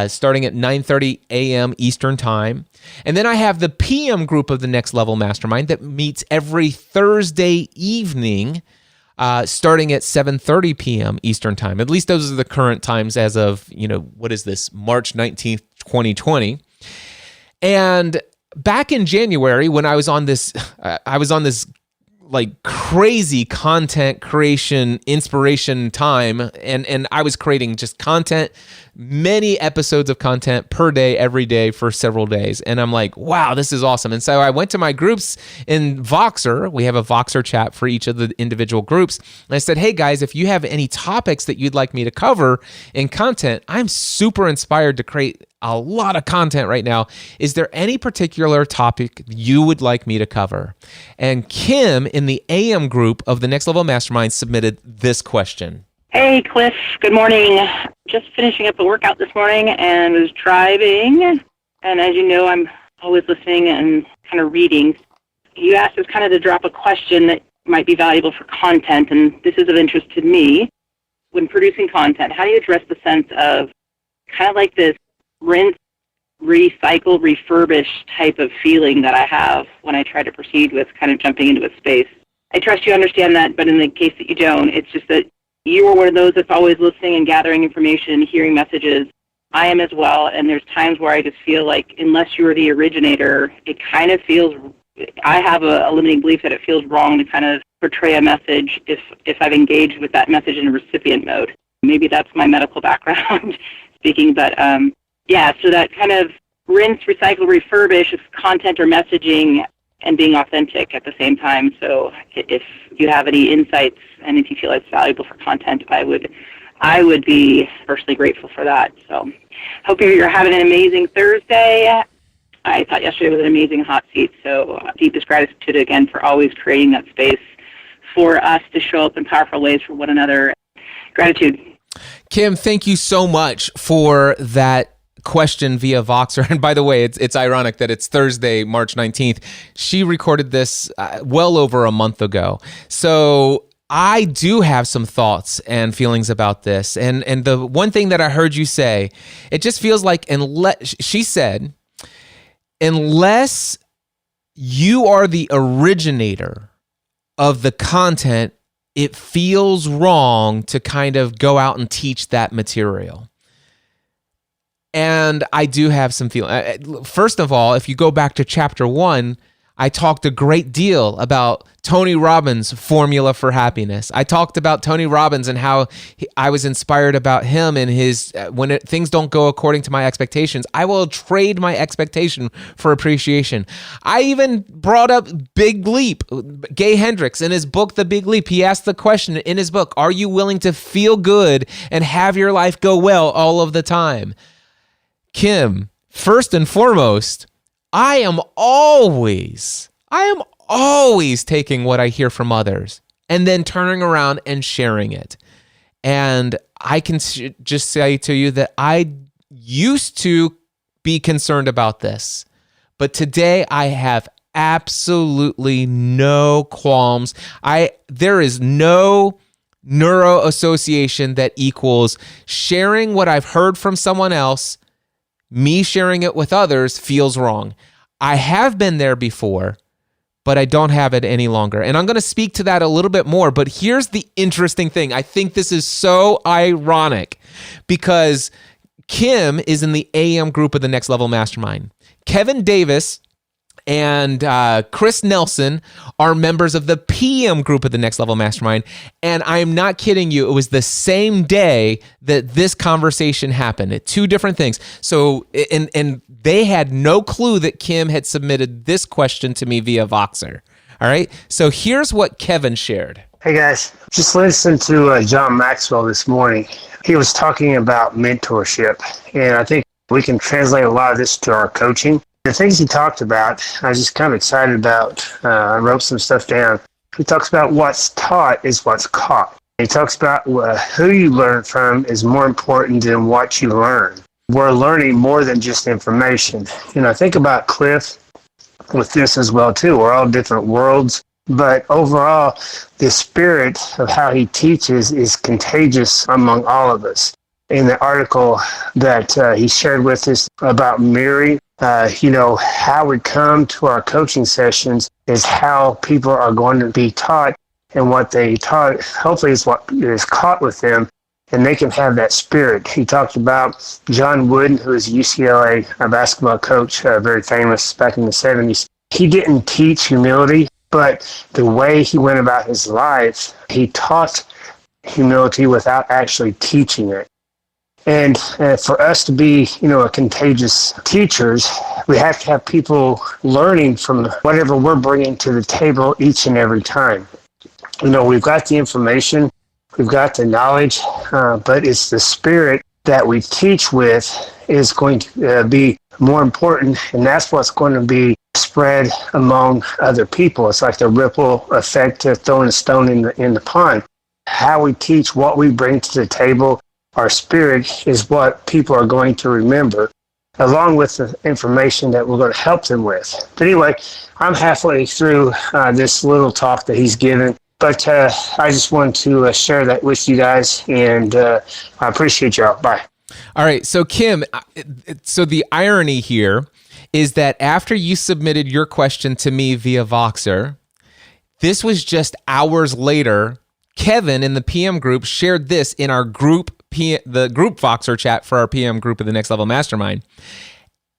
starting at 9:30 a.m. Eastern Time. And then I have the PM group of the Next Level Mastermind that meets every Thursday evening, starting at 7:30 p.m. Eastern Time. At least those are the current times as of, what is this, March 19th, 2020. And back in January, when I was on this like crazy content creation, inspiration time, and I was creating just content, many episodes of content per day, every day for several days. And I'm like, wow, this is awesome. And so I went to my groups in Voxer. We have a Voxer chat for each of the individual groups. And I said, hey guys, if you have any topics that you'd like me to cover in content, I'm super inspired to create a lot of content right now. Is there any particular topic you would like me to cover? And Kim in the AM group of the Next Level Mastermind submitted this question. Hey, Cliff. Good morning. Just finishing up a workout this morning and was driving. And as you know, I'm always listening and kind of reading. You asked us kind of to drop a question that might be valuable for content, and this is of interest to me. When producing content, how do you address the sense of kind of like this rinse, recycle, refurbish type of feeling that I have when I try to proceed with kind of jumping into a space? I trust you understand that, but in the case that you don't, it's just that you are one of those that's always listening and gathering information, hearing messages. I am as well, and there's times where I just feel like unless you're the originator, it kind of feels, I have a limiting belief that it feels wrong to kind of portray a message if I've engaged with that message in a recipient mode. Maybe that's my medical background speaking, but yeah, so that kind of rinse, recycle, refurbish of content or messaging and being authentic at the same time. So if you have any insights and if you feel it's valuable for content, I would be personally grateful for that. So hope you're having an amazing Thursday. I thought yesterday was an amazing hot seat, so deepest gratitude again for always creating that space for us to show up in powerful ways for one another. Gratitude. Kim, thank you so much for that question via Voxer. And by the way, it's ironic that it's Thursday, March 19th. She recorded this well over a month ago. So I do have some thoughts and feelings about this. And the one thing that I heard you say, it just feels like she said, unless you are the originator of the content, it feels wrong to kind of go out and teach that material. And I do have some feeling. First of all, if you go back to chapter 1, I talked a great deal about Tony Robbins' formula for happiness. I talked about Tony Robbins and how I was inspired about him and his, things don't go according to my expectations, I will trade my expectation for appreciation. I even brought up Big Leap, Gay Hendricks, in his book, The Big Leap. He asked the question in his book, are you willing to feel good and have your life go well all of the time? Kim, first and foremost, I am always taking what I hear from others and then turning around and sharing it. And I can just say to you that I used to be concerned about this, but today I have absolutely no qualms. There is no neuro association that equals sharing what I've heard from someone else. Me sharing it with others feels wrong. I have been there before, but I don't have it any longer. And I'm going to speak to that a little bit more, but here's the interesting thing. I think this is so ironic because Kim is in the AM group of the Next Level Mastermind. Kevin Davis and Chris Nelson are members of the PM group of the Next Level Mastermind. And I'm not kidding you. It was the same day that this conversation happened. Two different things. So, and they had no clue that Kim had submitted this question to me via Voxer. All right. So here's what Kevin shared. Hey guys, just listened to John Maxwell this morning. He was talking about mentorship. And I think we can translate a lot of this to our coaching. The things he talked about, I was just kind of excited about. I wrote some stuff down. He talks about what's taught is what's caught. He talks about who you learn from is more important than what you learn. We're learning more than just information. You know, think about Cliff with this as well, too. We're all different worlds. But overall, the spirit of how he teaches is contagious among all of us. In the article that he shared with us about mirroring, how we come to our coaching sessions is how people are going to be taught, and what they taught hopefully is what is caught with them, and they can have that spirit. He talked about John Wooden, who is a UCLA basketball coach, very famous back in the 70s. He didn't teach humility, but the way he went about his life, he taught humility without actually teaching it. And for us to be, a contagious teachers, we have to have people learning from whatever we're bringing to the table each and every time. We've got the information, we've got the knowledge, but it's the spirit that we teach with is going to be more important, and that's what's going to be spread among other people. It's like the ripple effect of throwing a stone in the pond. How we teach, what we bring to the table, our spirit is what people are going to remember, along with the information that we're going to help them with. But anyway, I'm halfway through this little talk that he's given, but I just wanted to share that with you guys, and I appreciate y'all. Bye. All right. So Kim, so the irony here is that after you submitted your question to me via Voxer, this was just hours later, Kevin in the PM group shared this in our group, the group Voxer chat for our PM group of the Next Level Mastermind.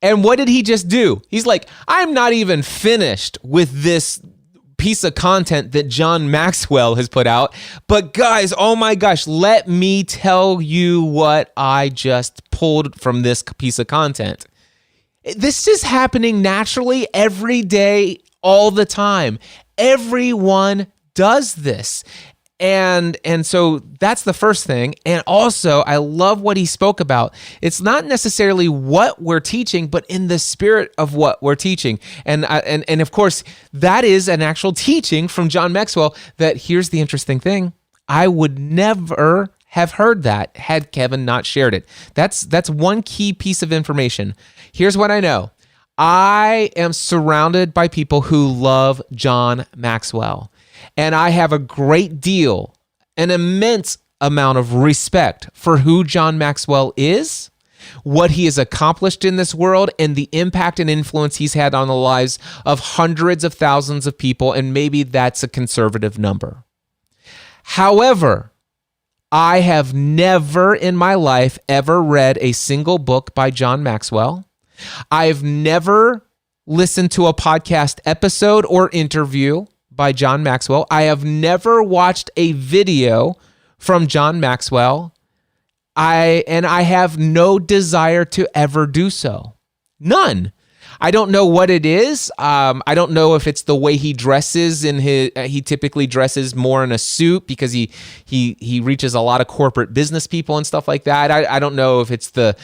And what did he just do? He's like, I'm not even finished with this piece of content that John Maxwell has put out. But guys, oh my gosh, let me tell you what I just pulled from this piece of content. This is happening naturally every day, all the time. Everyone does this. And so that's the first thing. And also, I love what he spoke about. It's not necessarily what we're teaching, but in the spirit of what we're teaching. And of course, that is an actual teaching from John Maxwell that here's the interesting thing. I would never have heard that had Kevin not shared it. That's one key piece of information. Here's what I know. I am surrounded by people who love John Maxwell, and I have a great deal, an immense amount of respect for who John Maxwell is, what he has accomplished in this world, and the impact and influence he's had on the lives of hundreds of thousands of people, and maybe that's a conservative number. However, I have never in my life ever read a single book by John Maxwell. I've never listened to a podcast episode or interview by John Maxwell. I have never watched a video from John Maxwell. I have no desire to ever do so. None. I don't know what it is. I don't know if it's the way he dresses. He typically dresses more in a suit because he reaches a lot of corporate business people and stuff like that. I don't know if it's the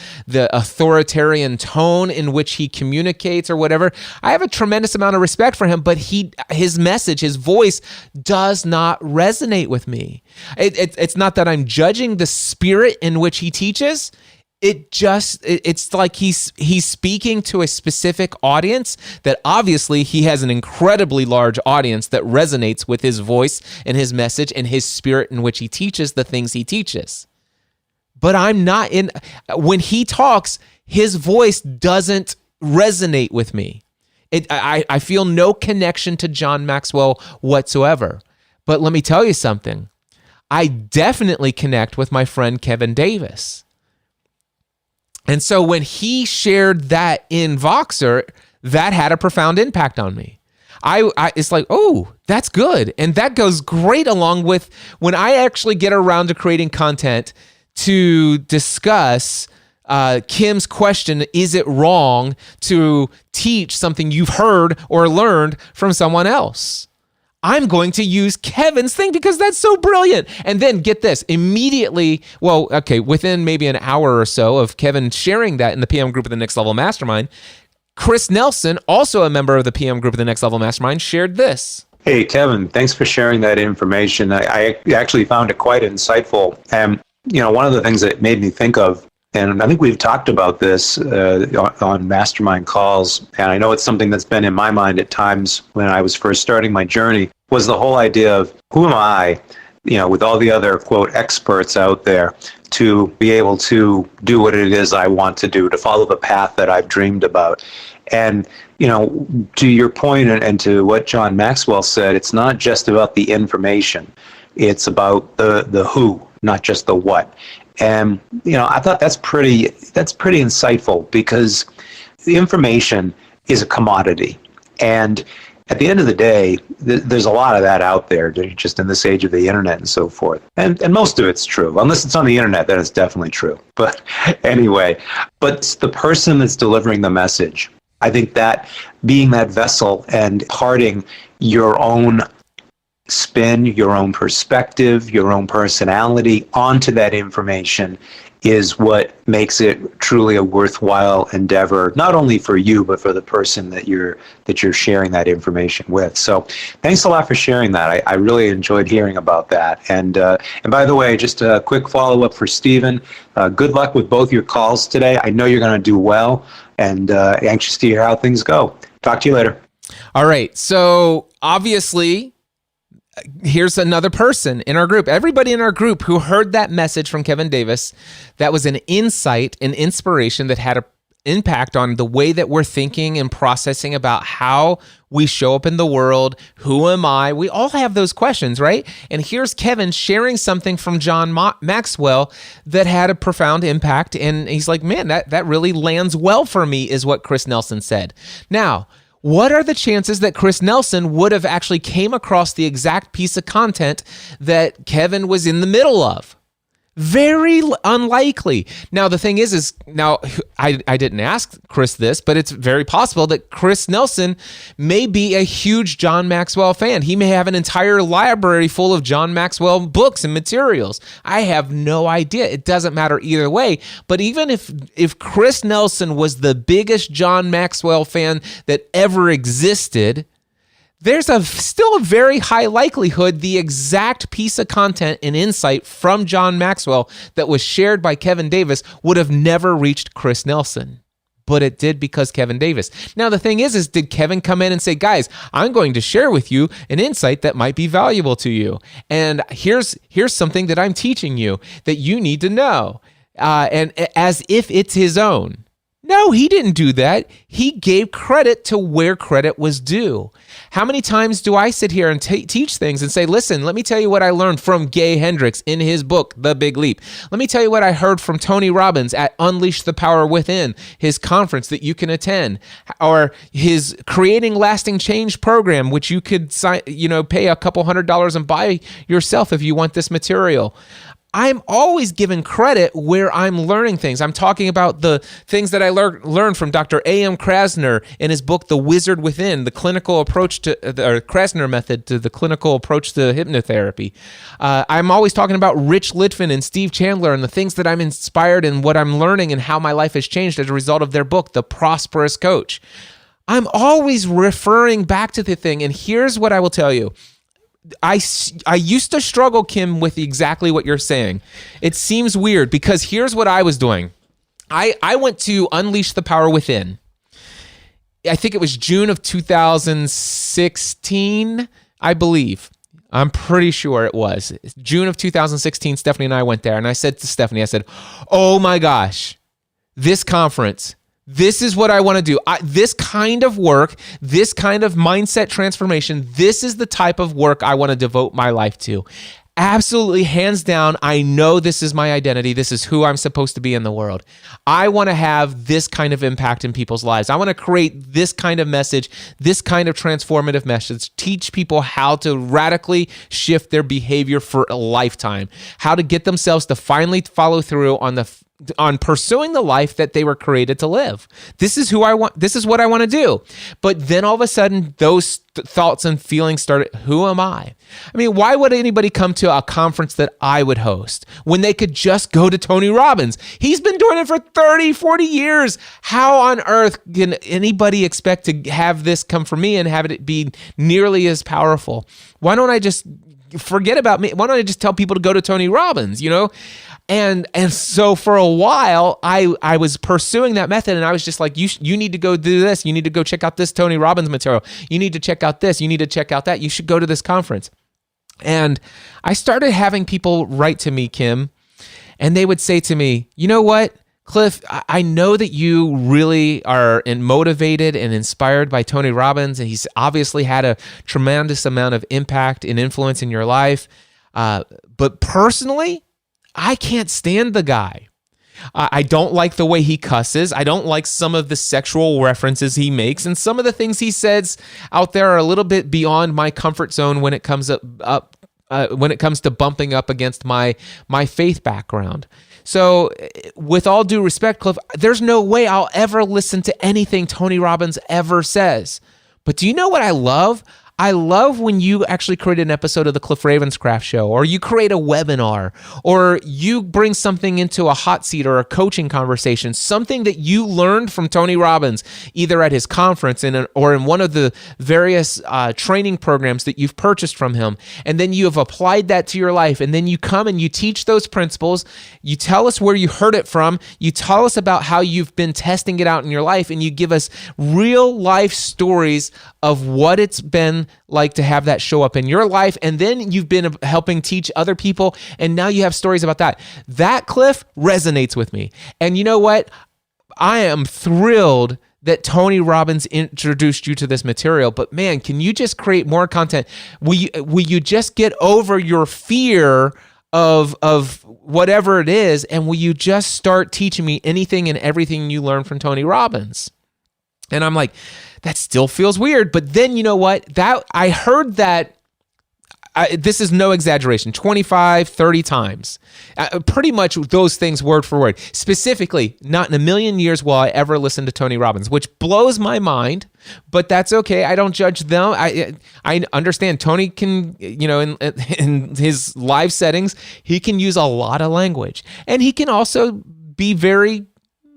authoritarian tone in which he communicates or whatever. I have a tremendous amount of respect for him, but his message, his voice does not resonate with me. It's not that I'm judging the spirit in which he teaches. It's like he's speaking to a specific audience that obviously he has an incredibly large audience that resonates with his voice and his message and his spirit in which he teaches the things he teaches. But when he talks, his voice doesn't resonate with me. I feel no connection to John Maxwell whatsoever. But let me tell you something. I definitely connect with my friend Kevin Davis. And so when he shared that in Voxer, that had a profound impact on me. It's like, oh, that's good. And that goes great along with when I actually get around to creating content to discuss Kim's question, is it wrong to teach something you've heard or learned from someone else? I'm going to use Kevin's thing because that's so brilliant. And then get this, immediately, within maybe an hour or so of Kevin sharing that in the PM group of the Next Level Mastermind, Chris Nelson, also a member of the PM group of the Next Level Mastermind, shared this. Hey, Kevin, thanks for sharing that information. I actually found it quite insightful. And, one of the things that it made me think of, and I think we've talked about this on mastermind calls, and I know it's something that's been in my mind at times when I was first starting my journey, was the whole idea of who am I, with all the other, quote, experts out there, to be able to do what it is I want to do, to follow the path that I've dreamed about. And, to your point and to what John Maxwell said, it's not just about the information. It's about the who, not just the what. And, I thought that's pretty insightful because the information is a commodity. And at the end of the day, there's a lot of that out there just in this age of the internet and so forth. And most of it's true. Unless it's on the internet, then it's definitely true. But anyway, but it's the person that's delivering the message. I think that being that vessel and imparting your own spin, your own perspective, your own personality onto that information is what makes it truly a worthwhile endeavor, not only for you, but for the person that you're sharing that information with. So thanks a lot for sharing that. I really enjoyed hearing about that. And by the way, just a quick follow-up for Stephen. Good luck with both your calls today. I know you're going to do well, and anxious to hear how things go. Talk to you later. All right. So obviously, here's another person in our group. Everybody in our group who heard that message from Kevin Davis, that was an insight, an inspiration that had an impact on the way that we're thinking and processing about how we show up in the world. Who am I? We all have those questions, right? And here's Kevin sharing something from John Maxwell that had a profound impact. And he's like, man, that really lands well for me, is what Chris Nelson said. Now, what are the chances that Chris Nelson would have actually came across the exact piece of content that Kevin was in the middle of? Very unlikely. Now, the thing is now I didn't ask Chris this, but it's very possible that Chris Nelson may be a huge John Maxwell fan. He may have an entire library full of John Maxwell books and materials. I have no idea. It doesn't matter either way. But even if Chris Nelson was the biggest John Maxwell fan that ever existed, there's still a very high likelihood the exact piece of content and insight from John Maxwell that was shared by Kevin Davis would have never reached Chris Nelson. But it did because Kevin Davis. Now, the thing is did Kevin come in and say, guys, I'm going to share with you an insight that might be valuable to you. And here's something that I'm teaching you that you need to know. And as if it's his own. No, he didn't do that. He gave credit to where credit was due. How many times do I sit here and teach things and say, listen, let me tell you what I learned from Gay Hendricks in his book, The Big Leap. Let me tell you what I heard from Tony Robbins at Unleash the Power Within, his conference that you can attend, or his Creating Lasting Change program, which you could pay a couple $100s and buy yourself if you want this material. I'm always given credit where I'm learning things. I'm talking about the things that I learned from Dr. A.M. Krasner in his book, The Wizard Within, the clinical approach to, or Krasner method to the clinical approach to hypnotherapy. I'm always talking about Rich Litvin and Steve Chandler and the things that I'm inspired in, what I'm learning and how my life has changed as a result of their book, The Prosperous Coach. I'm always referring back to the thing, and here's what I will tell you. I used to struggle, Kim, with exactly what you're saying. It seems weird because here's what I was doing. I went to Unleash the Power Within. I think it was June of 2016, I believe. I'm pretty sure it was. June of 2016, Stephanie and I went there. And I said to Stephanie, oh my gosh, this conference, this is what I want to do. This kind of work, this kind of mindset transformation, this is the type of work I want to devote my life to. Absolutely, hands down, I know this is my identity. This is who I'm supposed to be in the world. I want to have this kind of impact in people's lives. I want to create this kind of message, this kind of transformative message, teach people how to radically shift their behavior for a lifetime, how to get themselves to finally follow through on pursuing the life that they were created to live. This is who I want. This is what I want to do. But then all of a sudden, those thoughts and feelings started. Who am I? I mean, why would anybody come to a conference that I would host when they could just go to Tony Robbins? He's been doing it for 30, 40 years. How on earth can anybody expect to have this come from me and have it be nearly as powerful? Why don't I just forget about me? Why don't I just tell people to go to Tony Robbins, And so for a while, I was pursuing that method, and I was just like, you need to go do this. You need to go check out this Tony Robbins material. You need to check out this. You need to check out that. You should go to this conference. And I started having people write to me, Kim, and they would say to me, you know what, Cliff, I know that you really are motivated and inspired by Tony Robbins, and he's obviously had a tremendous amount of impact and influence in your life. But personally, I can't stand the guy. I don't like the way he cusses. I don't like some of the sexual references he makes, and some of the things he says out there are a little bit beyond my comfort zone when it comes when it comes to bumping up against my faith background. So, with all due respect, Cliff, there's no way I'll ever listen to anything Tony Robbins ever says. But do you know what I love? I love when you actually create an episode of the Cliff Ravenscraft Show, or you create a webinar, or you bring something into a hot seat or a coaching conversation, something that you learned from Tony Robbins, either at his conference or in one of the various training programs that you've purchased from him, and then you have applied that to your life, and then you come and you teach those principles, you tell us where you heard it from, you tell us about how you've been testing it out in your life, and you give us real life stories of what it's been like to have that show up in your life, and then you've been helping teach other people, and now you have stories about that. That, Cliff, resonates with me. And you know what? I am thrilled that Tony Robbins introduced you to this material, but man, can you just create more content? Will you just get over your fear of whatever it is, and will you just start teaching me anything and everything you learned from Tony Robbins? And I'm like, that still feels weird. But then you know what? That I heard that, this is no exaggeration, 25, 30 times. Pretty much those things word for word. Specifically, not in a million years will I ever listen to Tony Robbins, which blows my mind, but that's okay. I don't judge them. I understand Tony can, in his live settings, he can use a lot of language. And he can also be very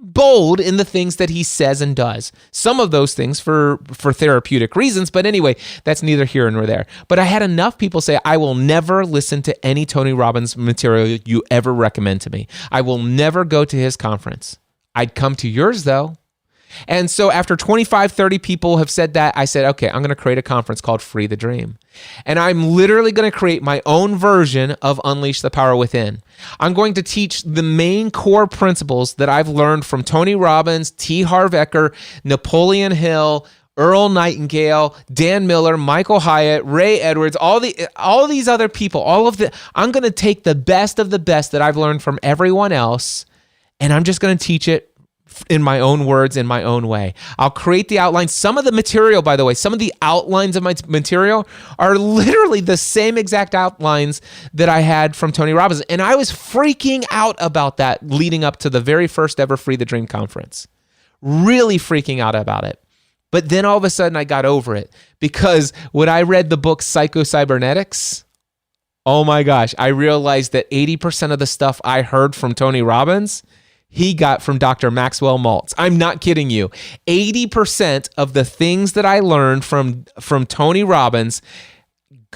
bold in the things that he says and does. Some of those things for therapeutic reasons, but anyway, that's neither here nor there. But I had enough people say, I will never listen to any Tony Robbins material you ever recommend to me. I will never go to his conference. I'd come to yours though. And so after 25, 30 people have said that, I said, okay, I'm going to create a conference called Free the Dream. And I'm literally going to create my own version of Unleash the Power Within. I'm going to teach the main core principles that I've learned from Tony Robbins, T. Harv Eker, Napoleon Hill, Earl Nightingale, Dan Miller, Michael Hyatt, Ray Edwards, all these other people, I'm going to take the best of the best that I've learned from everyone else, and I'm just going to teach it in my own words, in my own way. I'll create the outlines. Some of the material, by the way, some of the outlines of my material are literally the same exact outlines that I had from Tony Robbins. And I was freaking out about that leading up to the very first ever Free the Dream conference. Really freaking out about it. But then all of a sudden I got over it, because when I read the book Psycho-Cybernetics, oh my gosh, I realized that 80% of the stuff I heard from Tony Robbins, he got from Dr. Maxwell Maltz. I'm not kidding you. 80% of the things that I learned from Tony Robbins,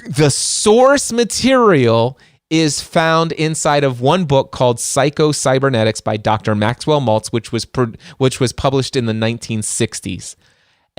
the source material is found inside of one book called Psycho-Cybernetics by Dr. Maxwell Maltz, which was published in the 1960s.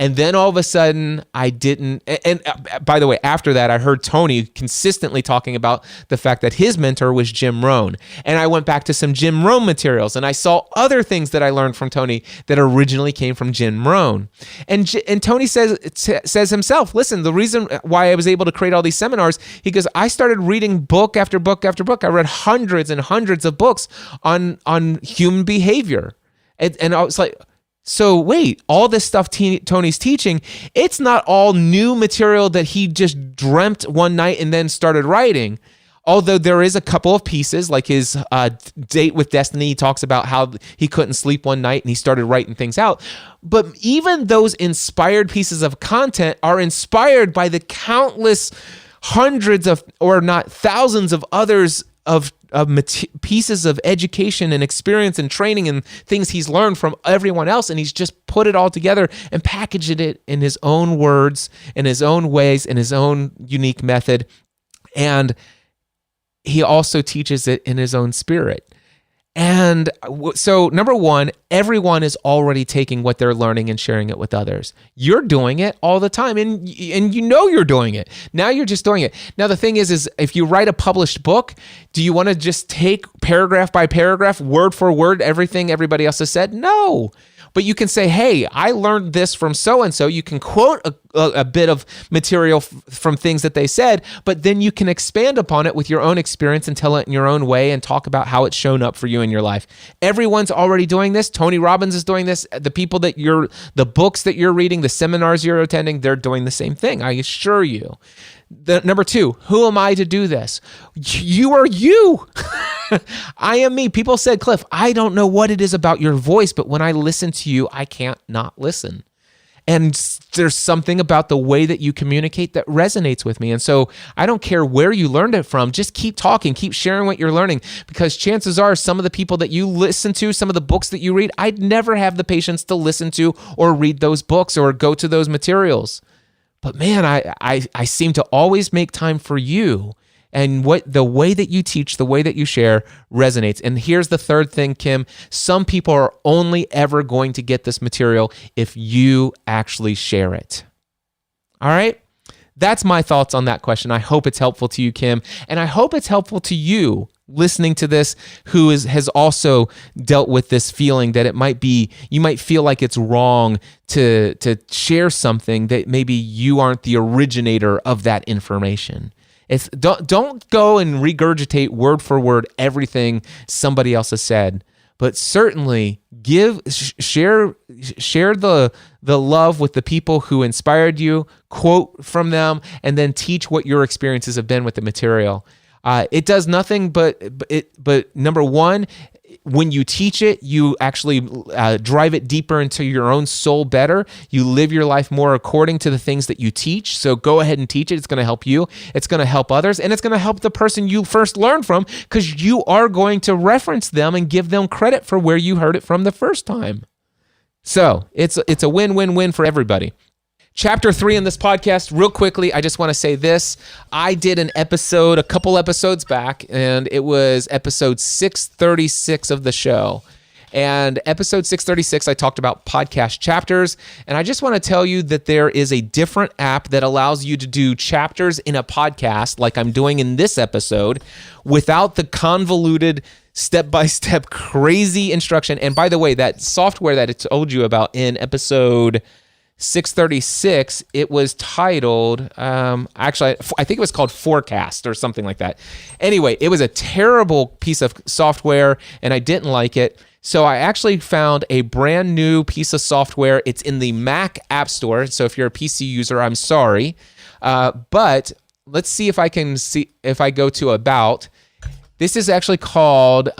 And then all of a sudden, I didn't. And by the way, after that, I heard Tony consistently talking about the fact that his mentor was Jim Rohn. And I went back to some Jim Rohn materials, and I saw other things that I learned from Tony that originally came from Jim Rohn. And Tony says himself, listen, the reason why I was able to create all these seminars, he goes, I started reading book after book after book. I read hundreds and hundreds of books on human behavior. And I was like, so wait, all this stuff Tony's teaching, it's not all new material that he just dreamt one night and then started writing. Although there is a couple of pieces, like his Date with Destiny, he talks about how he couldn't sleep one night and he started writing things out. But even those inspired pieces of content are inspired by the countless hundreds of, or not thousands of others of pieces of education and experience and training and things he's learned from everyone else, and he's just put it all together and packaged it in his own words, in his own ways, in his own unique method. And he also teaches it in his own spirit. And so, number one, everyone is already taking what they're learning and sharing it with others. You're doing it all the time, and you know you're doing it. Now you're just doing it. Now, the thing is if you write a published book, do you want to just take paragraph by paragraph, word for word, everything everybody else has said? No. But you can say, hey, I learned this from so-and-so. You can quote a bit of material from things that they said, but then you can expand upon it with your own experience and tell it in your own way and talk about how it's shown up for you in your life. Everyone's already doing this. Tony Robbins is doing this. The people the books that you're reading, the seminars you're attending, they're doing the same thing, I assure you. Number two, who am I to do this? You are you. I am me. People said, Cliff, I don't know what it is about your voice, but when I listen to you, I can't not listen. And there's something about the way that you communicate that resonates with me. And so I don't care where you learned it from. Just keep talking, keep sharing what you're learning, because chances are some of the people that you listen to, some of the books that you read, I'd never have the patience to listen to or read those books or go to those materials. But man, I seem to always make time for you. And the way that you teach, the way that you share resonates. And here's the third thing, Kim. Some people are only ever going to get this material if you actually share it. All right? That's my thoughts on that question. I hope it's helpful to you, Kim. And I hope it's helpful to you listening to this who has also dealt with this feeling that you might feel like it's wrong to share something that maybe you aren't the originator of that information. Don't go and regurgitate word for word everything somebody else has said, but certainly share the love with the people who inspired you, quote from them, and then teach what your experiences have been with the material. It does nothing but number one, when you teach it, you actually drive it deeper into your own soul better. You live your life more according to the things that you teach. So go ahead and teach it. It's going to help you. It's going to help others. And it's going to help the person you first learned from, because you are going to reference them and give them credit for where you heard it from the first time. So it's a win-win-win for everybody. Chapter 3 in this podcast, real quickly, I just want to say this. I did an episode a couple episodes back, and it was episode 636 of the show. And episode 636, I talked about podcast chapters. And I just want to tell you that there is a different app that allows you to do chapters in a podcast, like I'm doing in this episode, without the convoluted step-by-step crazy instruction. And by the way, that software that I told you about in episode 636, it was titled, actually, I think it was called Forecast or something like that. Anyway, it was a terrible piece of software and I didn't like it. So I actually found a brand new piece of software. It's in the Mac App Store. So if you're a PC user, I'm sorry. But let's see if I go to About. This is actually called,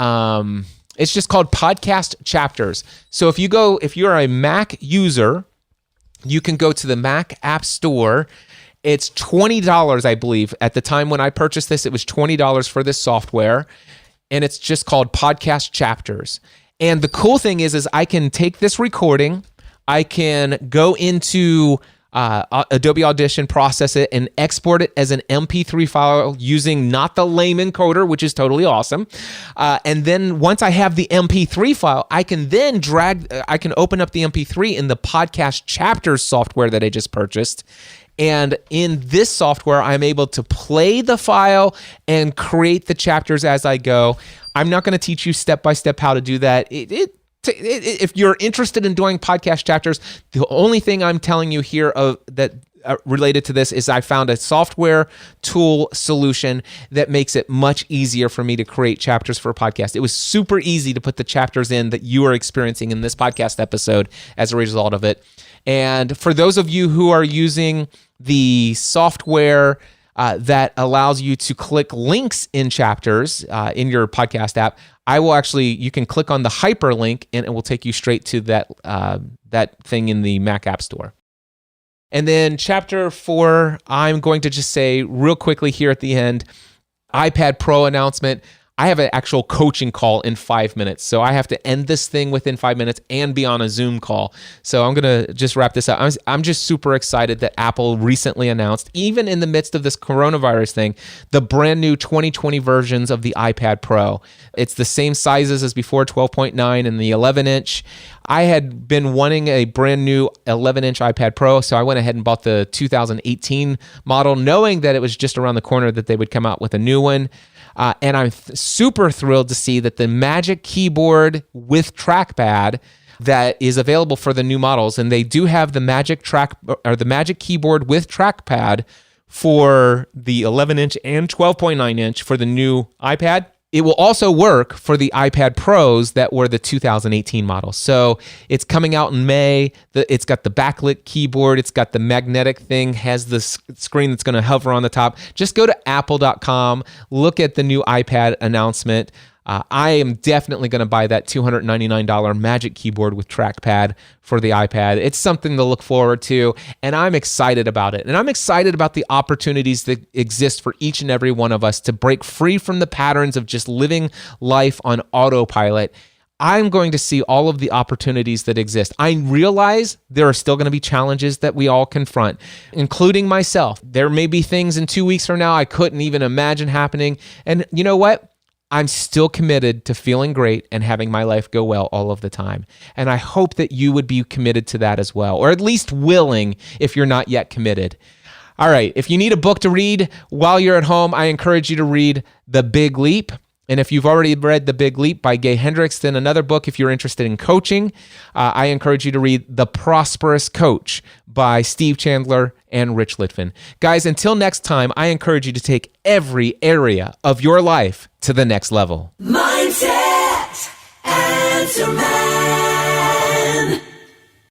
it's just called Podcast Chapters. So if you're a Mac user, you can go to the Mac App Store. It's $20, I believe. At the time when I purchased this, it was $20 for this software. And it's just called Podcast Chapters. And the cool thing is I can take this recording, I can go into Adobe Audition, process it, and export it as an MP3 file using not the lame encoder, which is totally awesome. And then once I have the MP3 file, I can then I can open up the MP3 in the Podcast Chapters software that I just purchased. And in this software, I'm able to play the file and create the chapters as I go. I'm not going to teach you step-by-step how to do that. If you're interested in doing podcast chapters, the only thing I'm telling you here that related to this is I found a software tool solution that makes it much easier for me to create chapters for a podcast. It was super easy to put the chapters in that you are experiencing in this podcast episode as a result of it. And for those of you who are using the software that allows you to click links in chapters in your podcast app, you can click on the hyperlink and it will take you straight to that thing in the Mac App Store. And then chapter 4, I'm going to just say real quickly here at the end, iPad Pro announcement. I have an actual coaching call in 5 minutes. So I have to end this thing within 5 minutes and be on a Zoom call. So I'm going to just wrap this up. I'm just super excited that Apple recently announced, even in the midst of this coronavirus thing, the brand new 2020 versions of the iPad Pro. It's the same sizes as before, 12.9 and the 11-inch. I had been wanting a brand new 11-inch iPad Pro, so I went ahead and bought the 2018 model, knowing that it was just around the corner that they would come out with a new one. And I'm super thrilled to see that the Magic Keyboard with trackpad that is available for the new models, and they do have the Magic Keyboard with trackpad for the 11-inch and 12.9-inch for the new iPad. It will also work for the iPad Pros that were the 2018 models. So it's coming out in May. It's got the backlit keyboard. It's got the magnetic thing, has the screen that's going to hover on the top. Just go to apple.com, look at the new iPad announcement. I am definitely going to buy that $299 Magic Keyboard with trackpad for the iPad. It's something to look forward to, and I'm excited about it. And I'm excited about the opportunities that exist for each and every one of us to break free from the patterns of just living life on autopilot. I'm going to see all of the opportunities that exist. I realize there are still going to be challenges that we all confront, including myself. There may be things in 2 weeks from now I couldn't even imagine happening. And you know what? I'm still committed to feeling great and having my life go well all of the time. And I hope that you would be committed to that as well, or at least willing if you're not yet committed. All right, if you need a book to read while you're at home, I encourage you to read The Big Leap. And if you've already read The Big Leap by Gay Hendricks, then another book, if you're interested in coaching, I encourage you to read The Prosperous Coach by Steve Chandler and Rich Litvin. Guys, until next time, I encourage you to take every area of your life to the next level. Mindset and